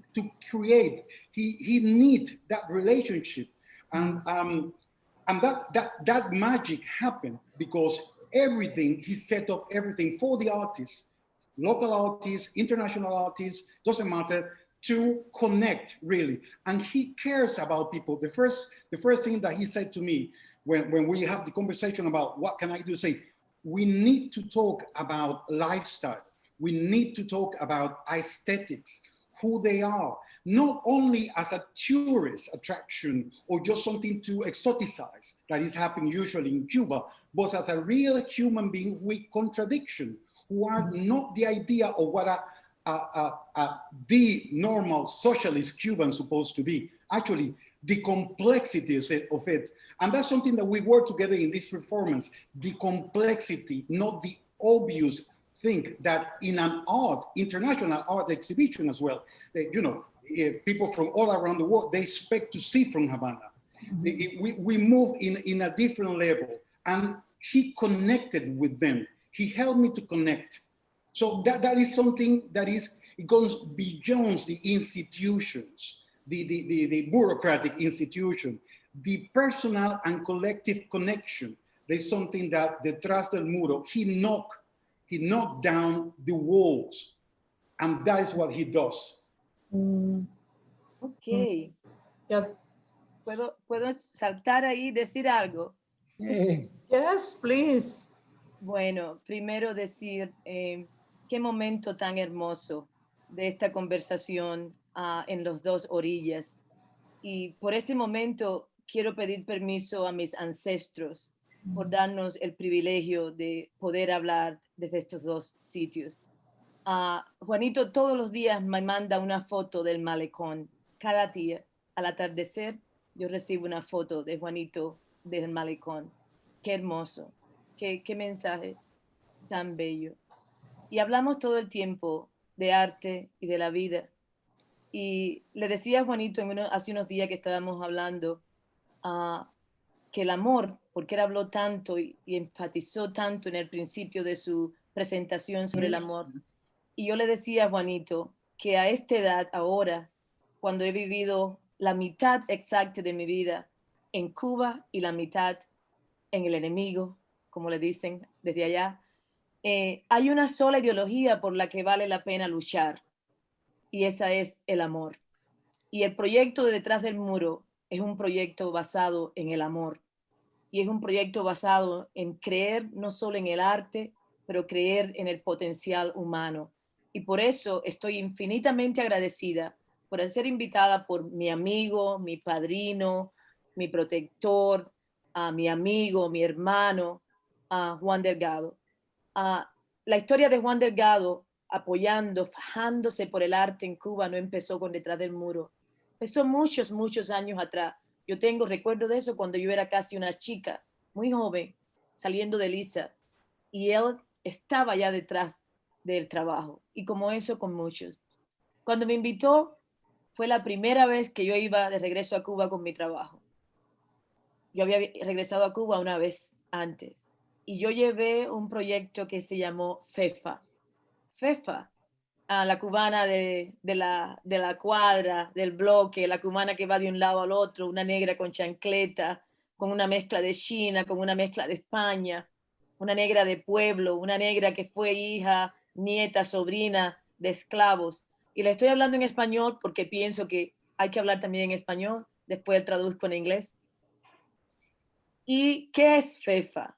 create, he need that relationship. And that magic happened because everything, he set up everything for the artists, local artists, international artists, doesn't matter, to connect really. And he cares about people. The first thing that he said to me when we have the conversation about what can I do, say, we need to talk about lifestyle. We need to talk about aesthetics, who they are, not only as a tourist attraction or just something to exoticize that is happening usually in Cuba, but as a real human being with contradiction, who are not the idea of what the normal socialist Cuban supposed to be. Actually, the complexities of it. And that's something that we work together in this performance, the complexity, not the obvious thing that in an art, international art exhibition as well, you know, people from all around the world, they expect to see from Havana. We move in a different level, and he connected with them. He helped me to connect. So that is something that is, it goes beyond the institutions, the bureaucratic institution, the personal and collective connection. There's something that Detrás del Muro, he knocked down the walls, and that is what he does.
Ok.
Yeah.
¿Puedo saltar ahí y decir algo?
Yes, please.
Bueno, primero decir qué momento tan hermoso de esta conversación en las dos orillas. Y por este momento quiero pedir permiso a mis ancestros por darnos el privilegio de poder hablar desde estos dos sitios. Juanito todos los días me manda una foto del malecón. Cada día, al atardecer, yo recibo una foto de Juanito del malecón. Qué hermoso, qué mensaje tan bello. Y hablamos todo el tiempo de arte y de la vida. Y le decía a Juanito hace unos días que estábamos hablando que el amor, porque él habló tanto y enfatizó tanto en el principio de su presentación sobre el amor. Y yo le decía a Juanito que a esta edad ahora, cuando he vivido la mitad exacta de mi vida en Cuba y la mitad en el enemigo, como le dicen desde allá. Hay una sola ideología por la que vale la pena luchar, y esa es el amor. Y el proyecto de Detrás del Muro es un proyecto basado en el amor, y es un proyecto basado en creer no solo en el arte, pero creer en el potencial humano. Y por eso estoy infinitamente agradecida por ser invitada por mi amigo, mi padrino, mi protector, a mi amigo, mi hermano, a Juan Delgado. La historia de Juan Delgado apoyando, fajándose por el arte en Cuba no empezó con Detrás del Muro. Empezó muchos, muchos años atrás. Yo tengo recuerdo de eso cuando yo era casi una chica, muy joven, saliendo de Lisa. Y él estaba ya detrás del trabajo. Y como eso con muchos. Cuando me invitó, fue la primera vez que yo iba de regreso a Cuba con mi trabajo. Yo había regresado a Cuba una vez antes. Y yo llevé un proyecto que se llamó FEFA. FEFA, a la cubana de la cuadra, del bloque, la cubana que va de un lado al otro, una negra con chancleta, con una mezcla de China, con una mezcla de España, una negra de pueblo, una negra que fue hija, nieta, sobrina de esclavos. Y le estoy hablando en español porque pienso que hay que hablar también en español, después traduzco en inglés. ¿Y qué es FEFA?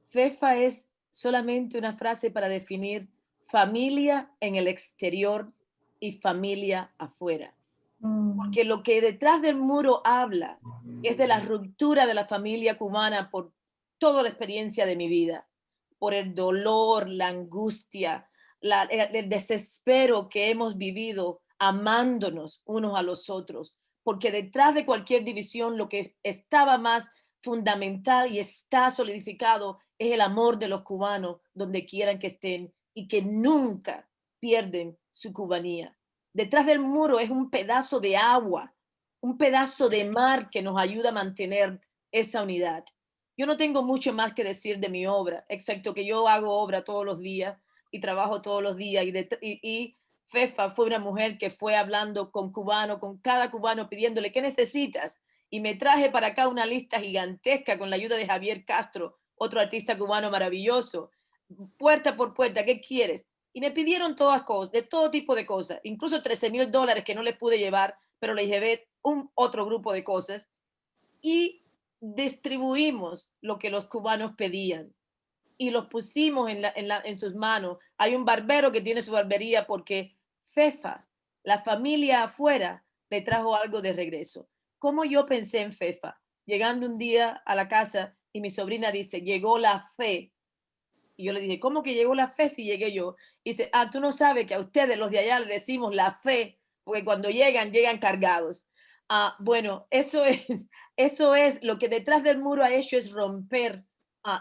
FEFA es solamente una frase para definir familia en el exterior y familia afuera. Porque lo que Detrás del Muro habla es de la ruptura de la familia cubana por toda la experiencia de mi vida, por el dolor, la angustia, el desespero que hemos vivido amándonos unos a los otros. Porque detrás de cualquier división lo que estaba más fundamental y está solidificado es el amor de los cubanos donde quieran que estén y que nunca pierden su cubanía. Detrás del muro es un pedazo de agua, un pedazo de mar que nos ayuda a mantener esa unidad. Yo no tengo mucho más que decir de mi obra, excepto que yo hago obra todos los días y trabajo todos los días. Y Fefa fue una mujer que fue hablando con cada cubano pidiéndole, ¿qué necesitas? Y me traje para acá una lista gigantesca con la ayuda de Javier Castro, otro artista cubano maravilloso, puerta por puerta, ¿qué quieres? Y me pidieron todas cosas, de todo tipo de cosas, incluso $13,000 que no les pude llevar, pero les llevé otro grupo de cosas y distribuimos lo que los cubanos pedían y los pusimos en sus manos. Hay un barbero que tiene su barbería porque Fefa, la familia afuera, le trajo algo de regreso. ¿Cómo yo pensé en Fefa? Llegando un día a la casa y mi sobrina dice, llegó la fe. Y yo le dije, ¿cómo que llegó la fe si llegué yo? Y dice, tú no sabes que a ustedes los de allá le decimos la fe, porque cuando llegan cargados. Bueno, eso es lo que Detrás del Muro ha hecho, es romper.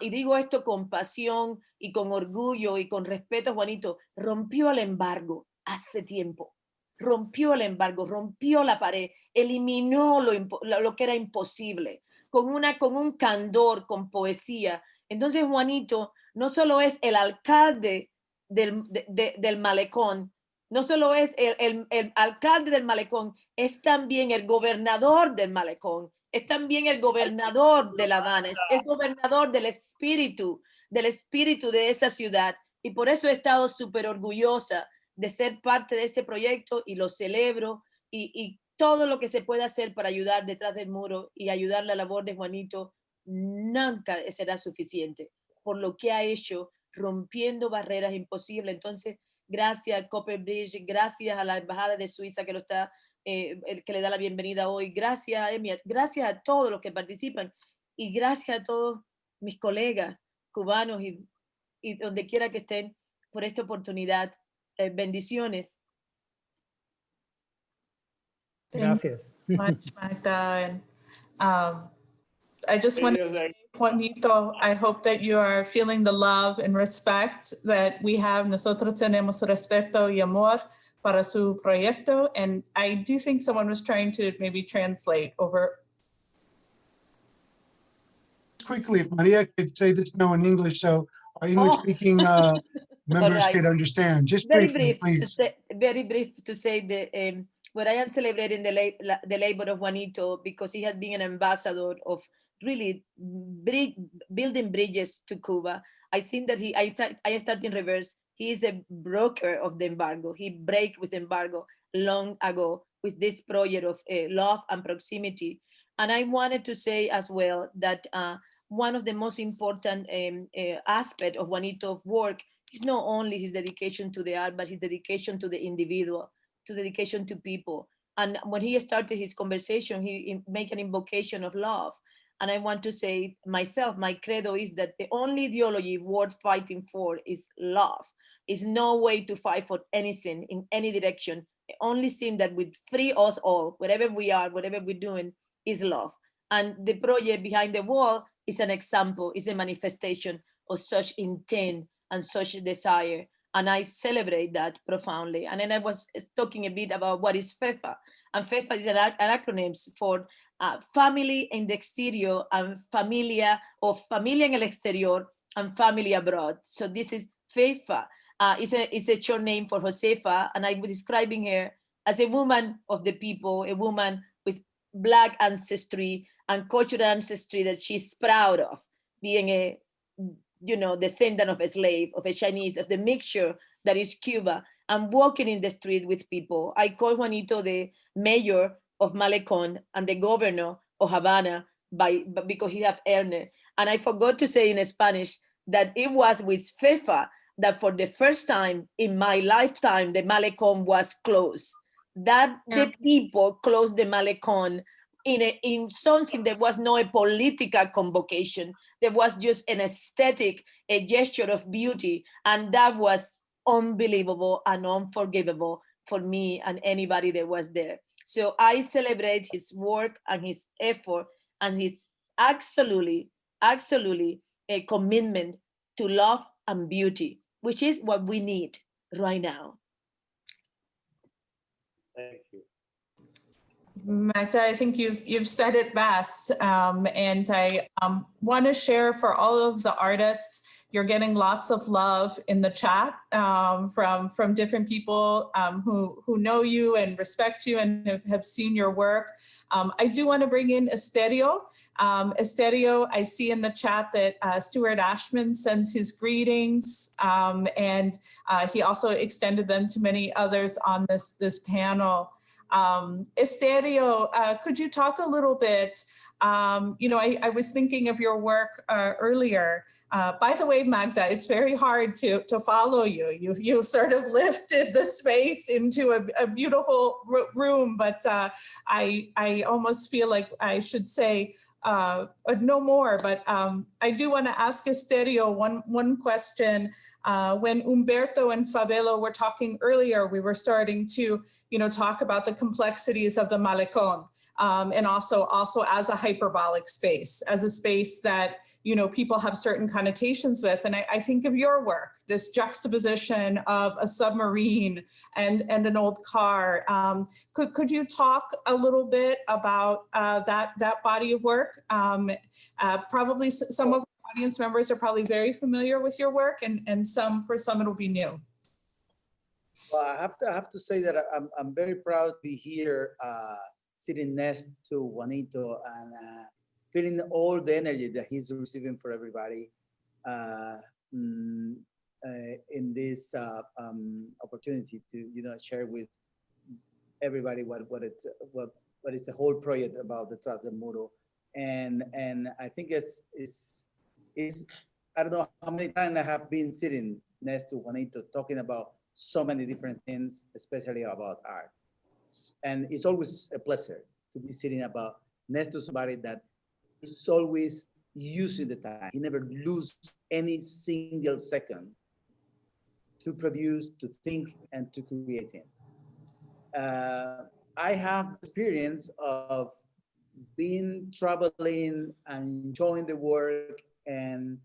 Y digo esto con pasión y con orgullo y con respeto, Juanito, rompió el embargo hace tiempo. Rompió el embargo, rompió la pared, eliminó lo que era imposible, con un candor, con poesía. Entonces, Juanito no solo es el alcalde del Malecón, no solo es el alcalde del Malecón, es también el gobernador del Malecón, es también el gobernador de La Habana, es el gobernador del espíritu de esa ciudad. Y por eso he estado súper orgullosa de ser parte de este proyecto y lo celebro y todo lo que se puede hacer para ayudar Detrás del Muro y ayudar la labor de Juanito nunca será suficiente por lo que ha hecho rompiendo barreras imposibles. Entonces, gracias Copperbridge, gracias a la Embajada de Suiza que que le da la bienvenida hoy, gracias a Emi, gracias a todos los que participan y gracias a todos mis colegas cubanos y donde quiera que estén por esta oportunidad. Bendiciones.
Gracias.
Magda, and I just want to say, Juanito, I hope that you are feeling the love and respect that we have. Nosotros tenemos respeto y amor para su proyecto. And I do think someone was trying to maybe translate over.
Quickly, if Maria could say this now in English, so our English-speaking members
Right.
could understand. Just
Very
briefly,
brief,
please.
very brief to say that I am celebrating the labor of Juanito because he has been an ambassador of really building bridges to Cuba. I think that I start in reverse. He is a broker of the embargo. He break with the embargo long ago with this project of love and proximity. And I wanted to say as well that one of the most important aspect of Juanito's work is not only his dedication to the art, but his dedication to the individual, to dedication to people. And when he started his conversation, he made an invocation of love. And I want to say myself, my credo is that the only ideology worth fighting for is love. Is no way to fight for anything in any direction. The only thing that would free us all, wherever we are, whatever we're doing, is love. And the project Behind the Wall is an example, is a manifestation of such intent and such desire. And I celebrate that profoundly. And then I was talking a bit about what is FEFA. And FEFA is an acronym for family in the exterior and familia, or familia en el exterior and family abroad. So this is FEFA. It's a short name for Josefa, and I was describing her as a woman of the people, a woman with Black ancestry and cultural ancestry that she's proud of, being a, descendant of a slave, of a Chinese, of the mixture that is Cuba, and walking in the street with people. I call Juanito the mayor of Malecón and the governor of Havana because he had earned it. And I forgot to say in Spanish that it was with FEFA that for the first time in my lifetime, the Malecón was closed. That the people closed the Malecón in something that was not a political convocation. There was just an aesthetic, a gesture of beauty. And that was unbelievable and unforgivable for me and anybody that was there. So I celebrate his work and his effort and his absolutely a commitment to love and beauty, which is what we need right now.
Thank you.
Magda, I think you've said it best, and I want to share for all of the artists. You're getting lots of love in the chat from different people who know you and respect you and have seen your work. I do want to bring in Esterio. Esterio, I see in the chat that Stuart Ashman sends his greetings, and he also extended them to many others on this panel. Esterio, could you talk a little bit? I was thinking of your work earlier. By the way, Magda, it's very hard to follow you. You've sort of lifted the space into a beautiful room, but I almost feel like I should say no more. But I do want to ask Esterio one question. When Humberto and Fabelo were talking earlier, we were starting to talk about the complexities of the Malecón. And also as a hyperbolic space, as a space that, people have certain connotations with. And I think of your work, this juxtaposition of a submarine and an old car. Could you talk a little bit about that body of work? Probably some of the audience members are probably very familiar with your work, and for some it'll be new.
Well, I have to say that I'm very proud to be here, sitting next to Juanito and feeling all the energy that he's receiving for everybody in this opportunity to share with everybody what is the whole project about the Detrás del Muro. And I think it's I don't know how many times I have been sitting next to Juanito talking about so many different things, especially about art. And it's always a pleasure to be sitting next to somebody that is always using the time. He never loses any single second to produce, to think, and to create him. I have experience of being traveling and enjoying the work and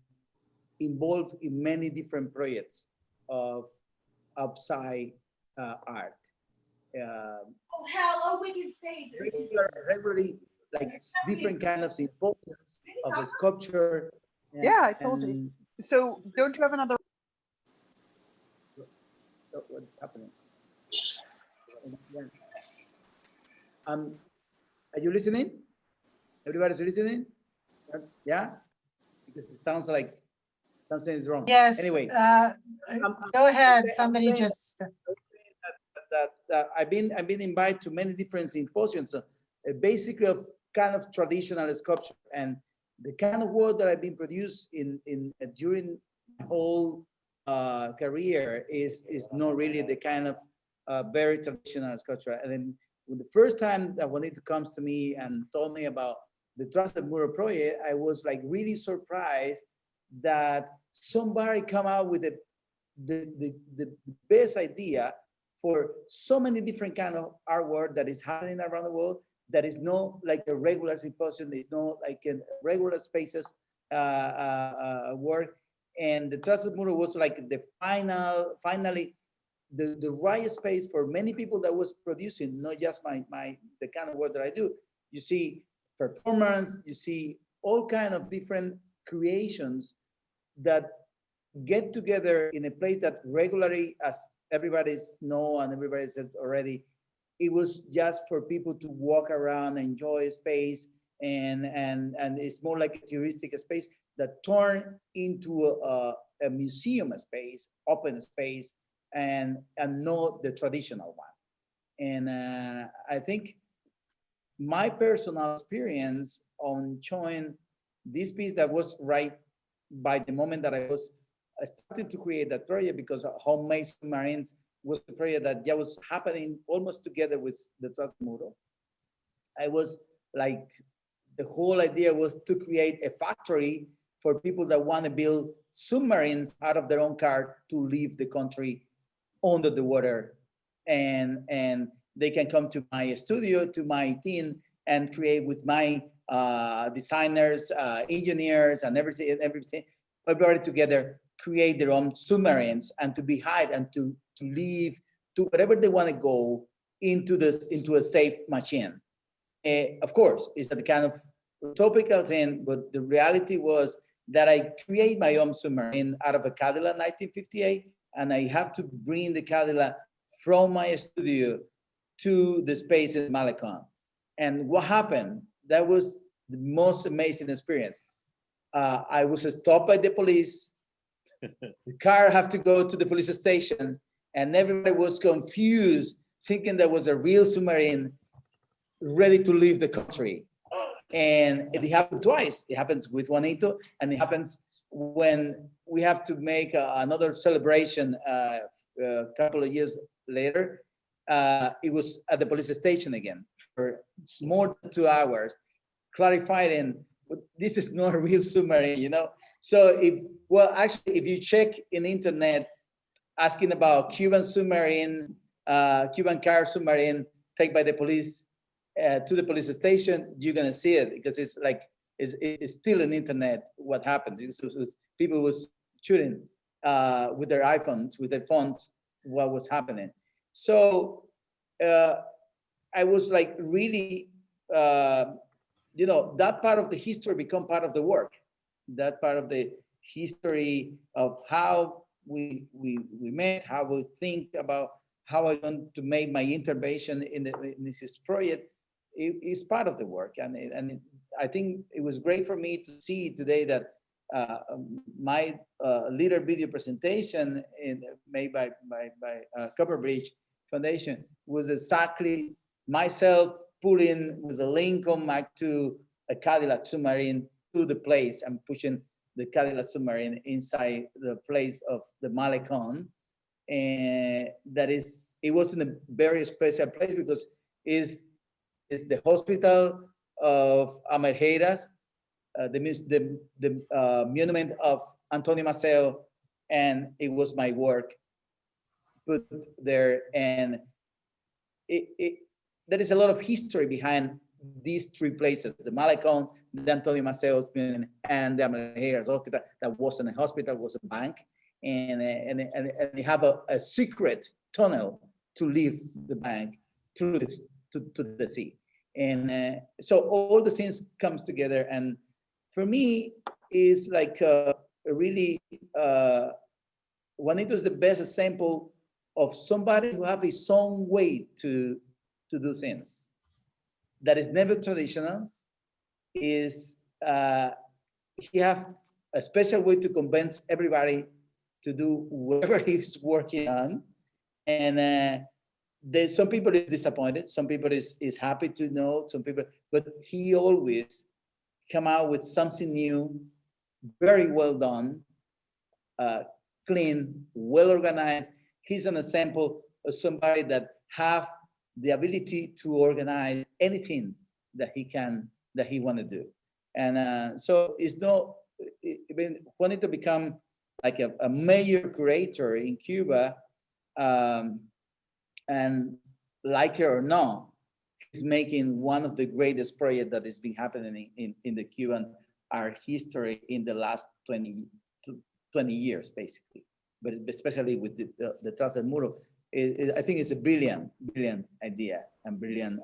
involved in many different projects of outside art.
Hello, wicked faders.
Regularly, like different kinds of symposiums of the sculpture.
Yeah, I told you. So don't you have another?
What's happening? Are you listening? Everybody's listening? Yeah, because it sounds like something is wrong.
Yes.
Anyway,
Go ahead.
I'm
Somebody
saying
just.
that I've been invited to many different symposiums, basically of kind of traditional sculpture, and the kind of work that I've been produced in during my whole career is not really the kind of very traditional sculpture. And then when the first time that Juanito comes to me and told me about the Detrás del Muro project, I was like really surprised that somebody come out with the best idea for so many different kind of artwork that is happening around the world, that is not like a regular symposium, it's not like a regular spaces work. And the Detrás del Muro was like the finally the right space for many people that was producing, not just the kind of work that I do. You see performance, you see all kind of different creations that get together in a place that regularly, as everybody's know and everybody said already, it was just for people to walk around, enjoy space, and it's more like a touristic space that turned into a museum space, open space, and not the traditional one. And I think my personal experience on showing this piece that was right by the moment that I was starting to create that project, because Homemade Submarines was a project that was happening almost together with the Detrás del Muro. I was like, the whole idea was to create a factory for people that want to build submarines out of their own car to leave the country under the water. And they can come to my studio, to my team, and create with my designers, engineers, and everything, everybody together, create their own submarines, and to be hide and to leave to wherever they want to go into a safe machine. Of course, it's a kind of utopical thing, but the reality was that I create my own submarine out of a Cadillac 1958, and I have to bring the Cadillac from my studio to the space in Malecón. And what happened? That was the most amazing experience. I was stopped by the police. The car have to go to the police station, and everybody was confused, thinking there was a real submarine ready to leave the country. And it happened twice. It happens with Juanito, and it happens when we have to make another celebration a couple of years later. It was at the police station again for more than 2 hours, clarifying this is not a real submarine, you know? So if you check in the internet asking about Cuban submarine, Cuban car submarine taken by the police to the police station, you're gonna see it, because it's like, it's still on the internet what happened. People was shooting with their iPhones, with their phones, what was happening. So I was like really, that part of the history become part of the work. That part of the history of how we met, how we think about how I want to make my intervention in this project is part of the work. And I think it was great for me to see today that my leader video presentation made by Copperbridge Foundation was exactly myself pulling with a link on back to a Cadillac submarine to the place and pushing the Cadillac submarine inside the place of the Malecón. And it was in a very special place because it's the hospital of Amarheiras, the monument of Antonio Maceo, and it was my work put there. And there is a lot of history behind these three places: the Malecón, the Antonio Maceo, and the Amarheiras Hospital. That wasn't a hospital, was a bank, and they have a secret tunnel to leave the bank through this to the sea. And so all the things comes together, and for me is like a really Juanito is the best example of somebody who have his own way to do things that is never traditional, is he have a special way to convince everybody to do whatever he's working on. And there's some people is disappointed, some people is happy to know, some people, but he always come out with something new, very well done, clean, well organized. He's an example of somebody that have the ability to organize anything that he want to do. And so it's not, even wanting to become like a major curator in Cuba, and like it or not, he's making one of the greatest projects that has been happening in the Cuban art history in the last 20 years, basically. But especially with the Detrás del Muro, I think it's a brilliant idea and brilliant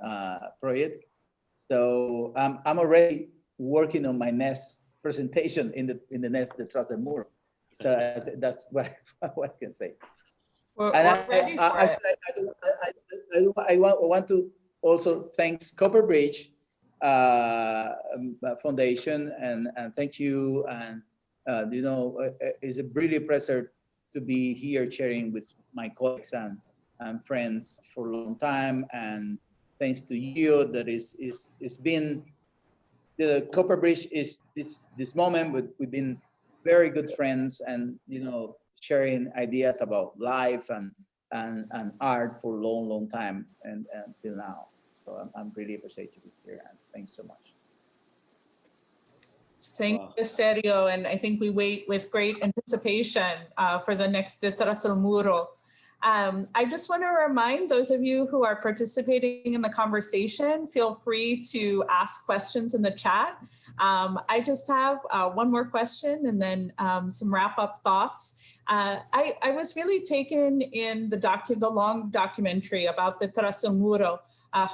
project. So I'm already working on my next presentation in the next Detrás del Muro. So that's what I can say. And I want to also thank Copperbridge Foundation and thank you. And you know, it's a really pleasure to be here sharing with my colleagues and friends for a long time. And thanks to you, that it's been the Copperbridge is this moment, but we've been very good friends, and you know, sharing ideas about life and art for a long time and until now. So I'm really appreciated to be here, and thanks so much.
Thank you, Sergio, and I think we wait with great anticipation for the next Detrás del Muro. I just want to remind those of you who are participating in the conversation, feel free to ask questions in the chat. I just have one more question and then some wrap-up thoughts. I was really taken in the long documentary about the Detrás del Muro.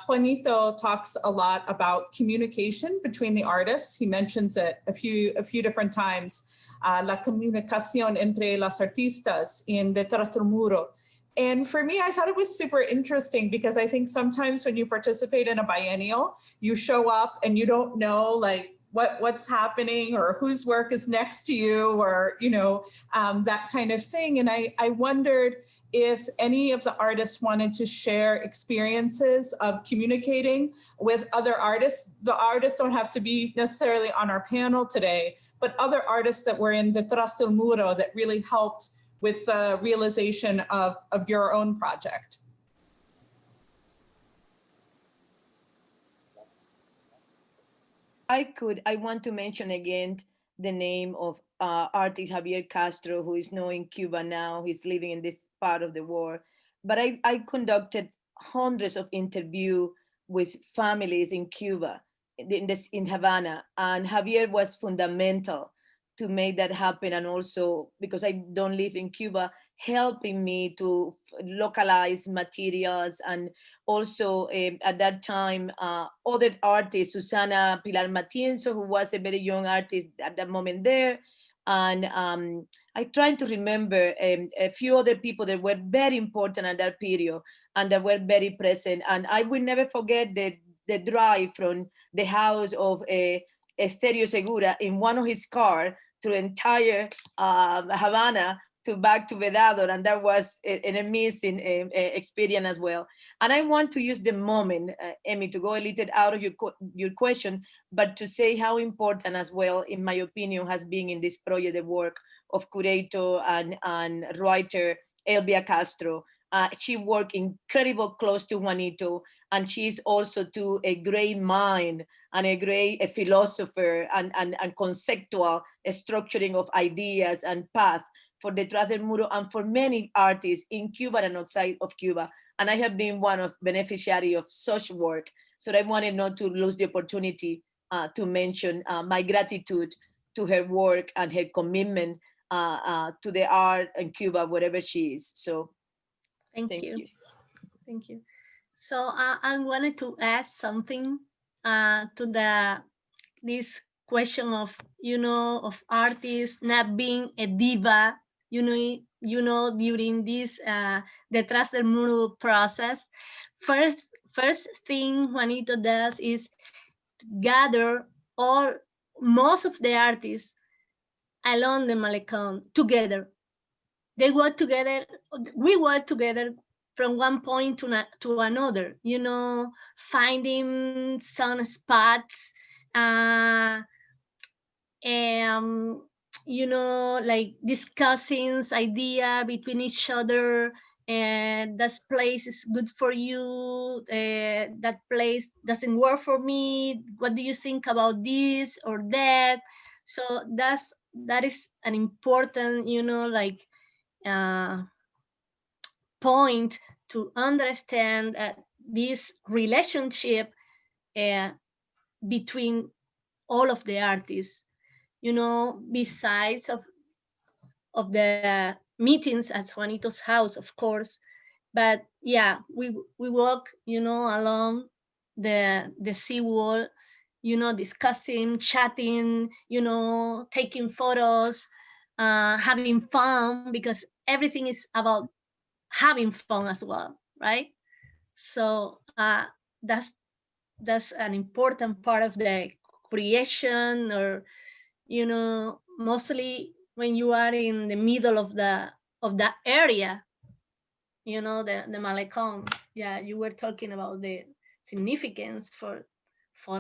Juanito talks a lot about communication between the artists. He mentions it a few different times. La comunicación entre las artistas en Detrás del Muro. And for me, I thought it was super interesting because I think sometimes when you participate in a biennial, you show up and you don't know like what's happening or whose work is next to you, or, you know, that kind of thing. And I wondered if any of the artists wanted to share experiences of communicating with other artists. The artists don't have to be necessarily on our panel today, but other artists that were in Detrás del Muro that really helped with the realization of your own project.
I want to mention again the name of artist Javier Castro, who is now in Cuba now. He's living in this part of the world. But I conducted hundreds of interviews with families in Cuba, in Havana, and Javier was fundamental to make that happen. And also, because I don't live in Cuba, helping me to localize materials. And also at that time, other artists, Susana Pilar Matienzo, who was a very young artist at that moment there. And I tried to remember a few other people that were very important at that period and that were very present. And I will never forget the drive from the house of Esterio Segura in one of his cars through entire Havana to back to Vedado, and that was an amazing experience as well. And I want to use the moment, Amy, to go a little out of your question, but to say how important as well, in my opinion, has been in this project the work of curator and writer Elvia Castro. She worked incredible close to Juanito, and she's also to a great mind and a great philosopher and conceptual structuring of ideas and path for Detrás del Muro and for many artists in Cuba and outside of Cuba. And I have been one of beneficiary of such work. So I wanted not to lose the opportunity to mention my gratitude to her work and her commitment to the art in Cuba, wherever she is. So
thank you. Thank you. So I wanted to ask something to this question of, of artists not being a diva, during this Detrás del Muro process. First thing Juanito does is gather all most of the artists along the Malecón together. They work together, we work together from one point to another, you know, finding some spots, you know, like discussing idea between each other, and that place is good for you, that place doesn't work for me, what do you think about this or that? So that is an important, you know, like point to understand this relationship between all of the artists, you know, besides of the meetings at Juanito's house, of course. But yeah, we walk, you know, along the seawall, you know, discussing, chatting, you know, taking photos, having fun, because everything is about having fun as well, right? So that's an important part of the creation, or, you know, mostly when you are in the middle of the area, you know, the Malecón. Yeah, you were talking about the significance for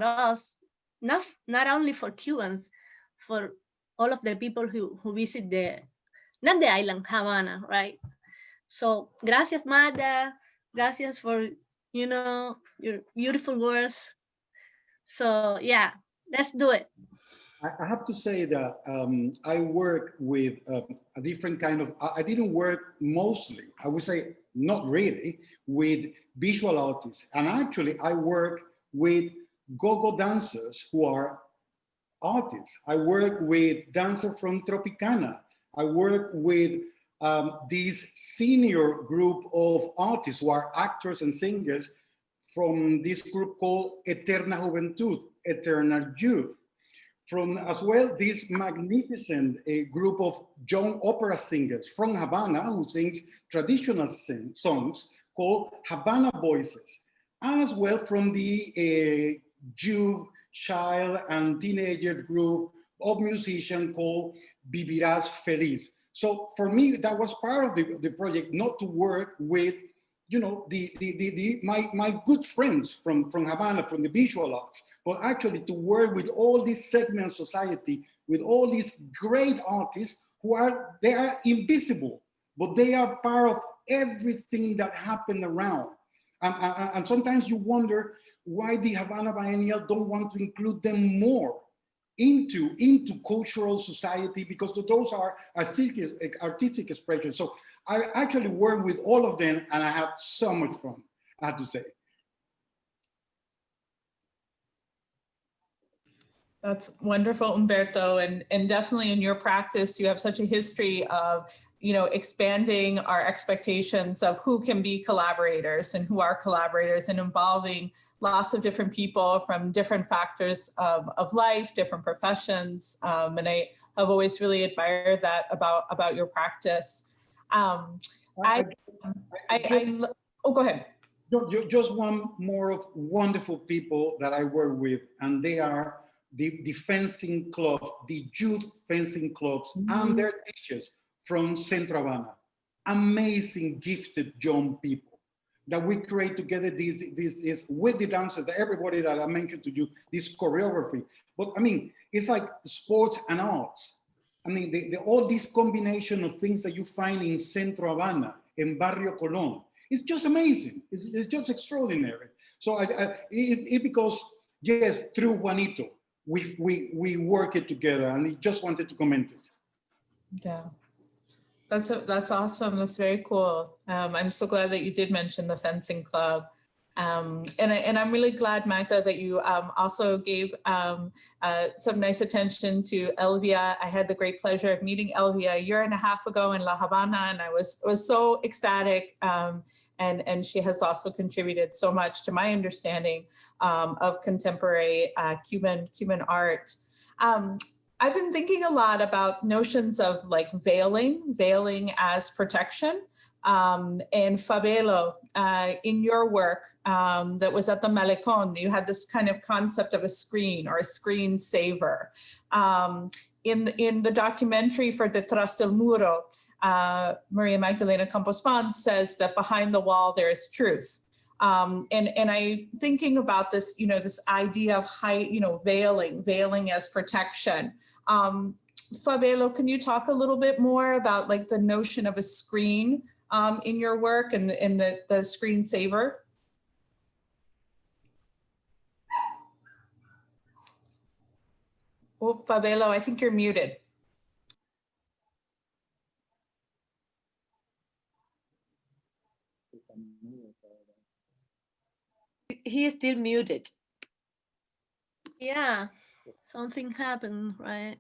us, not only for Cubans, for all of the people who visit not the island, Havana, right? So gracias, Magda. Gracias for, you know, your beautiful words. So yeah, let's do it.
I have to say that I work with a different kind of, I didn't work mostly, I would say not really, with visual artists. And actually I work with go-go dancers who are artists. I work with dancers from Tropicana. I work with this senior group of artists who are actors and singers from this group called Eterna Juventud, Eternal Youth. From as well this magnificent group of young opera singers from Havana who sings traditional songs called Havana Voices, and as well from the youth, child and teenager group of musicians called Vivirás Feliz. So for me, that was part of the project, not to work with, you know, my good friends from Havana, from the visual arts, but actually to work with all these segments of society, with all these great artists who are invisible, but they are part of everything that happened around. And sometimes you wonder why the Havana Biennial don't want to include them more into cultural society, because those are artistic expressions. So I actually work with all of them and I had so much fun, I have to say.
That's wonderful, Humberto, and definitely in your practice, you have such a history of, you know, expanding our expectations of who can be collaborators and who are collaborators, and involving lots of different people from different factors of life, different professions, and I have always really admired that about your practice. Oh, go ahead.
Just one more of wonderful people that I work with, and they are the fencing club, the youth fencing clubs, and their teachers from Centro Havana. Amazing, gifted young people that we create together. This is with the dancers, everybody that I mentioned to you, this choreography. But I mean, it's like sports and arts. I mean, all this combination of things that you find in Centro Havana, in Barrio Colón, it's just amazing. It's just extraordinary. So it because, yes, through Juanito, we work it together, and I just wanted to comment it.
Yeah, that's awesome. That's very cool. I'm so glad that you did mention the fencing club. And I'm really glad, Magda, that you also gave some nice attention to Elvia. I had the great pleasure of meeting Elvia a year and a half ago in La Habana, and I was so ecstatic. And she has also contributed so much to my understanding of contemporary Cuban art. I've been thinking a lot about notions of like veiling as protection. And Fabelo, in your work that was at the Malecón, you had this kind of concept of a screen or a screen saver. In the documentary for Detrás del Muro, Maria Magdalena Campos Pons says that behind the wall there is truth. And I thinking about this, this idea of veiling as protection. Fabelo, can you talk a little bit more about like the notion of a screen in your work and the screen saver? Oh, Fabelo, I think you're muted.
He is still muted.
Yeah, something happened, right?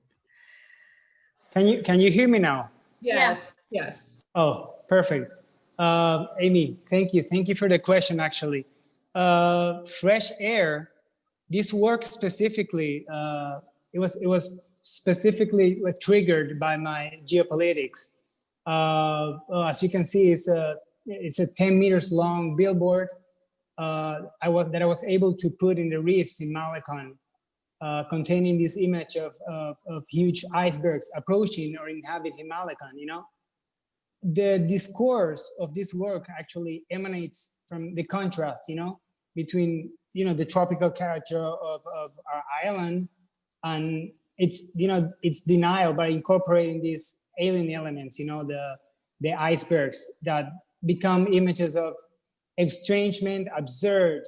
Can you hear me now?
Yes, yes.
Oh, perfect. Amy, thank you. Thank you for the question, actually. Fresh air, this work specifically, it was specifically triggered by my geopolitics. As you can see, it's a 10 meters long billboard I was able to put in the reefs in Malecón, containing this image of huge icebergs approaching or inhabiting Malecón, The discourse of this work actually emanates from the contrast, between, the tropical character of our island and its denial by incorporating these alien elements, the icebergs that become images of estrangement, absurd,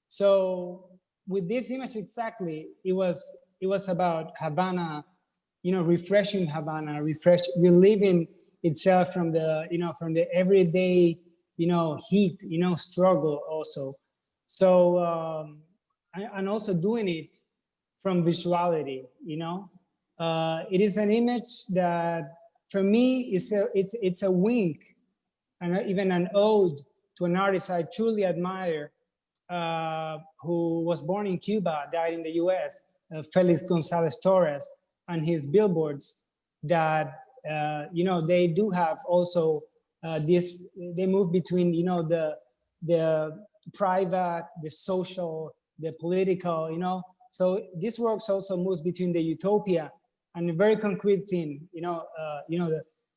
So with this image exactly, it was about Havana, refreshing Havana, relieving itself from the everyday, heat, struggle also. So and also doing it from visuality, it is an image that for me it's a wink and even an ode to an artist I truly admire, who was born in Cuba, died in the US, Felix Gonzalez Torres, and his billboards that, they do have also they move between, the private, the social, the political, So this work also moves between the utopia and a very concrete thing,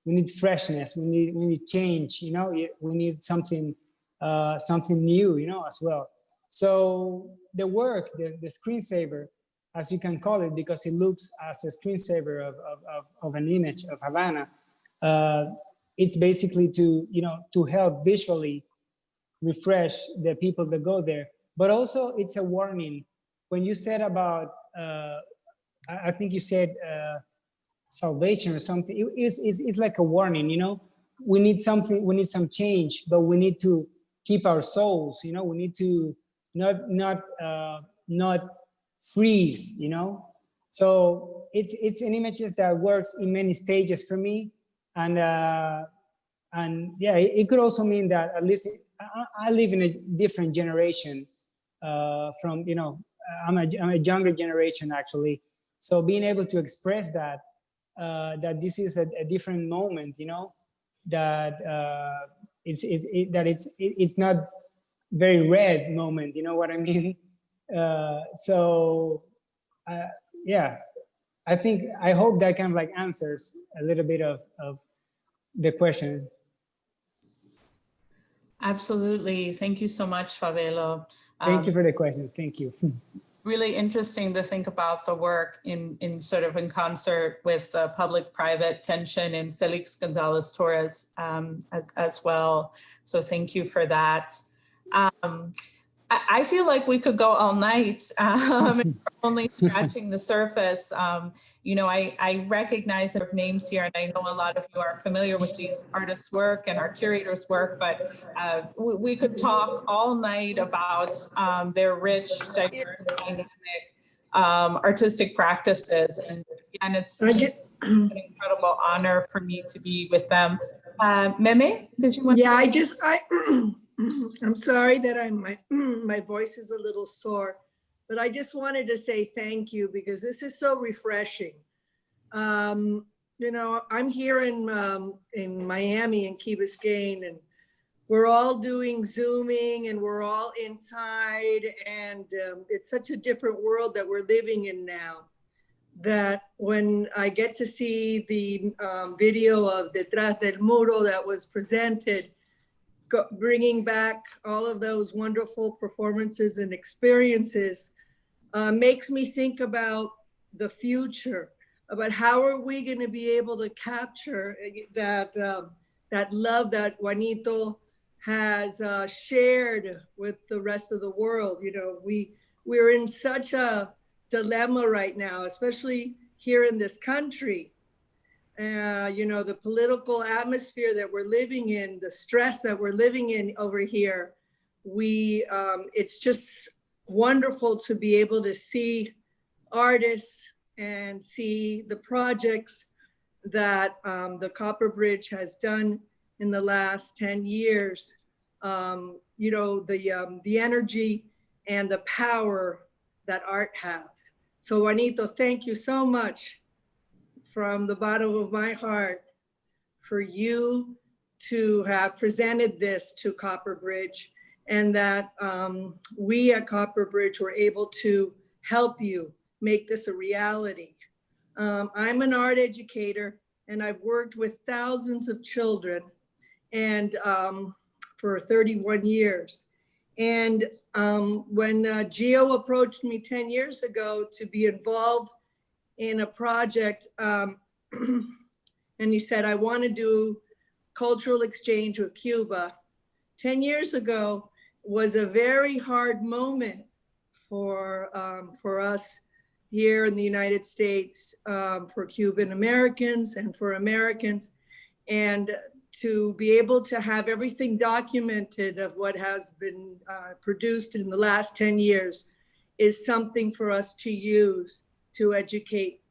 we need freshness, we need change, we need something new, as well. So the work, the screensaver, as you can call it, because it looks as a screensaver of an image of Havana, it's basically to help visually refresh the people that go there. But also it's a warning. When you said about, I think you said salvation or something, it's like a warning, we need something, we need some change, but we need to keep our souls, we need to not freeze, So it's an image that works in many stages for me. And yeah, it could also mean that at least I live in a different generation from, I'm a younger generation actually. So being able to express that, that this is a different moment, that it's not very red moment, you know what I mean? Yeah, I hope that kind of like answers a little bit of the question.
Absolutely. Thank you so much, Fabelo.
Thank you for the question. Thank you.
Really interesting to think about the work in concert with public-private tension and Felix Gonzalez Torres as well. So thank you for that. I feel like we could go all night, only scratching the surface. I recognize their names here, and I know a lot of you are familiar with these artists' work and our curators' work, but we could talk all night about their rich, diverse, dynamic artistic practices. And again, it's an incredible honor for me to be with them. Meme, did you want to?
I'm sorry that my voice is a little sore, but I just wanted to say thank you because this is so refreshing. you know, I'm here in Miami in Key Biscayne, and we're all doing Zooming and we're all inside, and it's such a different world that we're living in now, that when I get to see the video of Detrás del Muro that was presented, bringing back all of those wonderful performances and experiences, makes me think about the future, about how are we going to be able to capture that, that love that Juanito has shared with the rest of the world. You know, we're in such a dilemma right now, especially here in this country. You know, the political atmosphere that we're living in, the stress that we're living in over here, it's just wonderful to be able to see artists and see the projects that the Copperbridge has done in the last 10 years. You know, the energy and the power that art has. So Juanito, thank you so much from the bottom of my heart for you to have presented this to Copperbridge, and that we at Copperbridge were able to help you make this a reality. I'm an art educator, and I've worked with thousands of children and for 31 years. And when Gio approached me 10 years ago to be involved in a project, and he said, I want to do cultural exchange with Cuba. 10 years ago was a very hard moment for us here in the United States, for Cuban Americans and for Americans. And to be able to have everything documented of what has been produced in the last 10 years is something for us to use to educate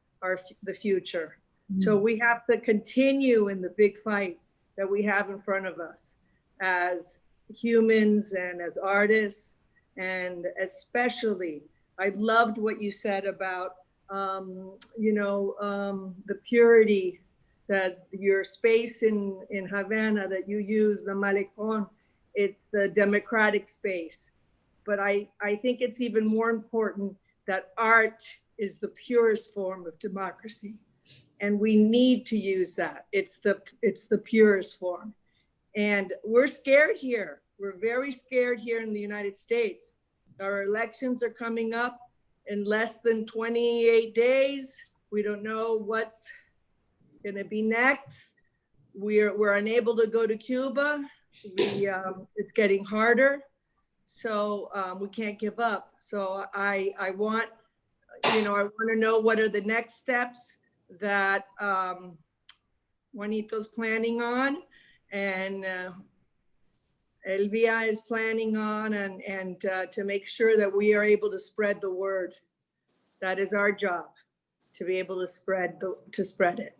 the future. So we have to continue in the big fight that we have in front of us as humans and as artists, and especially, I loved what you said about, you know, the purity that your space in Havana that you use, the Malecón, it's the democratic space. But I think it's even more important that art is the purest form of democracy. And we need to use that. It's the purest form. And we're scared here. We're very scared here in the United States. Our elections are coming up in less than 28 days. We don't know what's gonna be next. We're unable to go to Cuba. It's getting harder. So we can't give up. So I want, you know, I want to know what are the next steps that Juanito's planning on, and Elvia is planning on, and to make sure that we are able to spread the word. That is our job, to be able to spread it.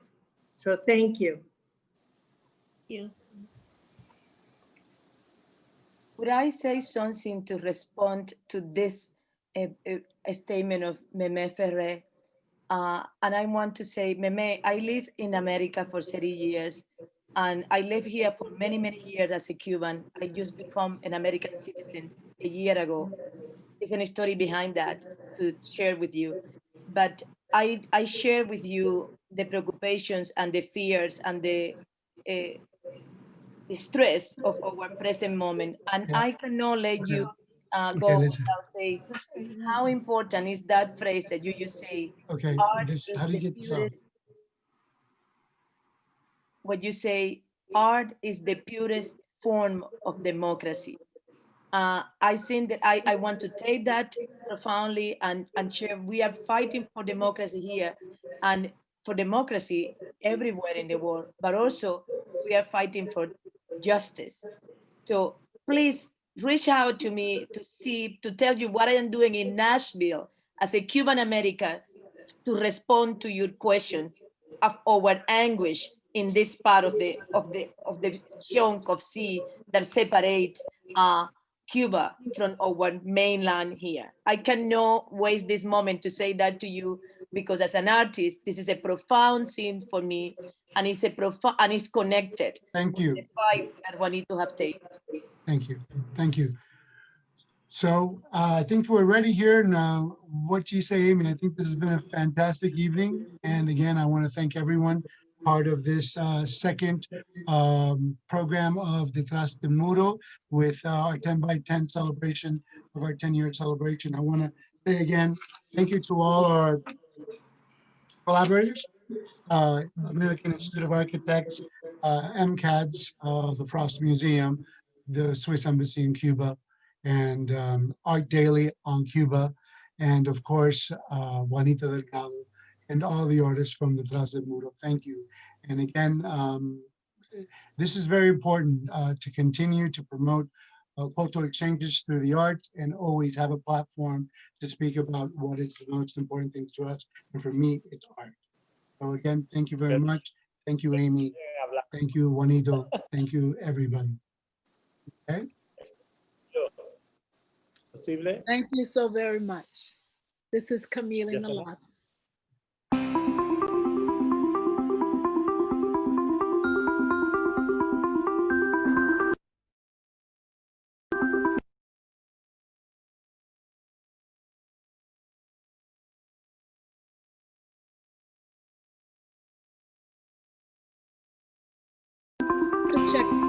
So thank you.
Thank you.
Would I say something to respond to this statement of Meme Ferrer? And I want to say, Meme, I live in America for 30 years, and I live here for many, many years as a Cuban. I just become an American citizen a year ago. There's a story behind that to share with you. But I share with you the preoccupations and the fears and the stress of our present moment. And
Yeah.
I cannot let
Okay.
you
Okay,
go
listen.
without saying how important is that phrase that you just say.
Okay,
Art
this,
is
how do you
the
get this on?
purest, what you say, art is the purest form of democracy. I think that I want to take that profoundly and share. We are fighting for democracy here and for democracy everywhere in the world, but also we are fighting for justice. So please reach out to me to tell you what I am doing in Nashville as a Cuban American to respond to your question of our anguish in this part of the chunk of sea that separate Cuba from our mainland here. I cannot waste this moment to say that to you because as an artist, this is a profound scene for me, and it's a profound and it's connected.
Thank you.
The vibe that Juanito have taken.
Thank you. Thank you. So I think we're ready here. Now, what do you say, Amy? I think this has been a fantastic evening. And again, I want to thank everyone part of this second program of Detrás del Muro with our 10 by 10 celebration of our 10-year celebration. I want to say again, thank you to all our collaborators, American Institute of Architects, MCADS, the Frost Museum, the Swiss Embassy in Cuba, and Art Daily on Cuba, and of course, Juanito Delgado, and all the artists from Detrás del Muro. Thank you. And again, this is very important to continue to promote cultural exchanges through the arts and always have a platform to speak about what is the most important things to us. And for me, it's art. So again, thank you very much. Thank you, Amy. Thank you, Juanito. Thank you, everybody. Okay.
Thank you so very much. This is Camille in the lot. Check.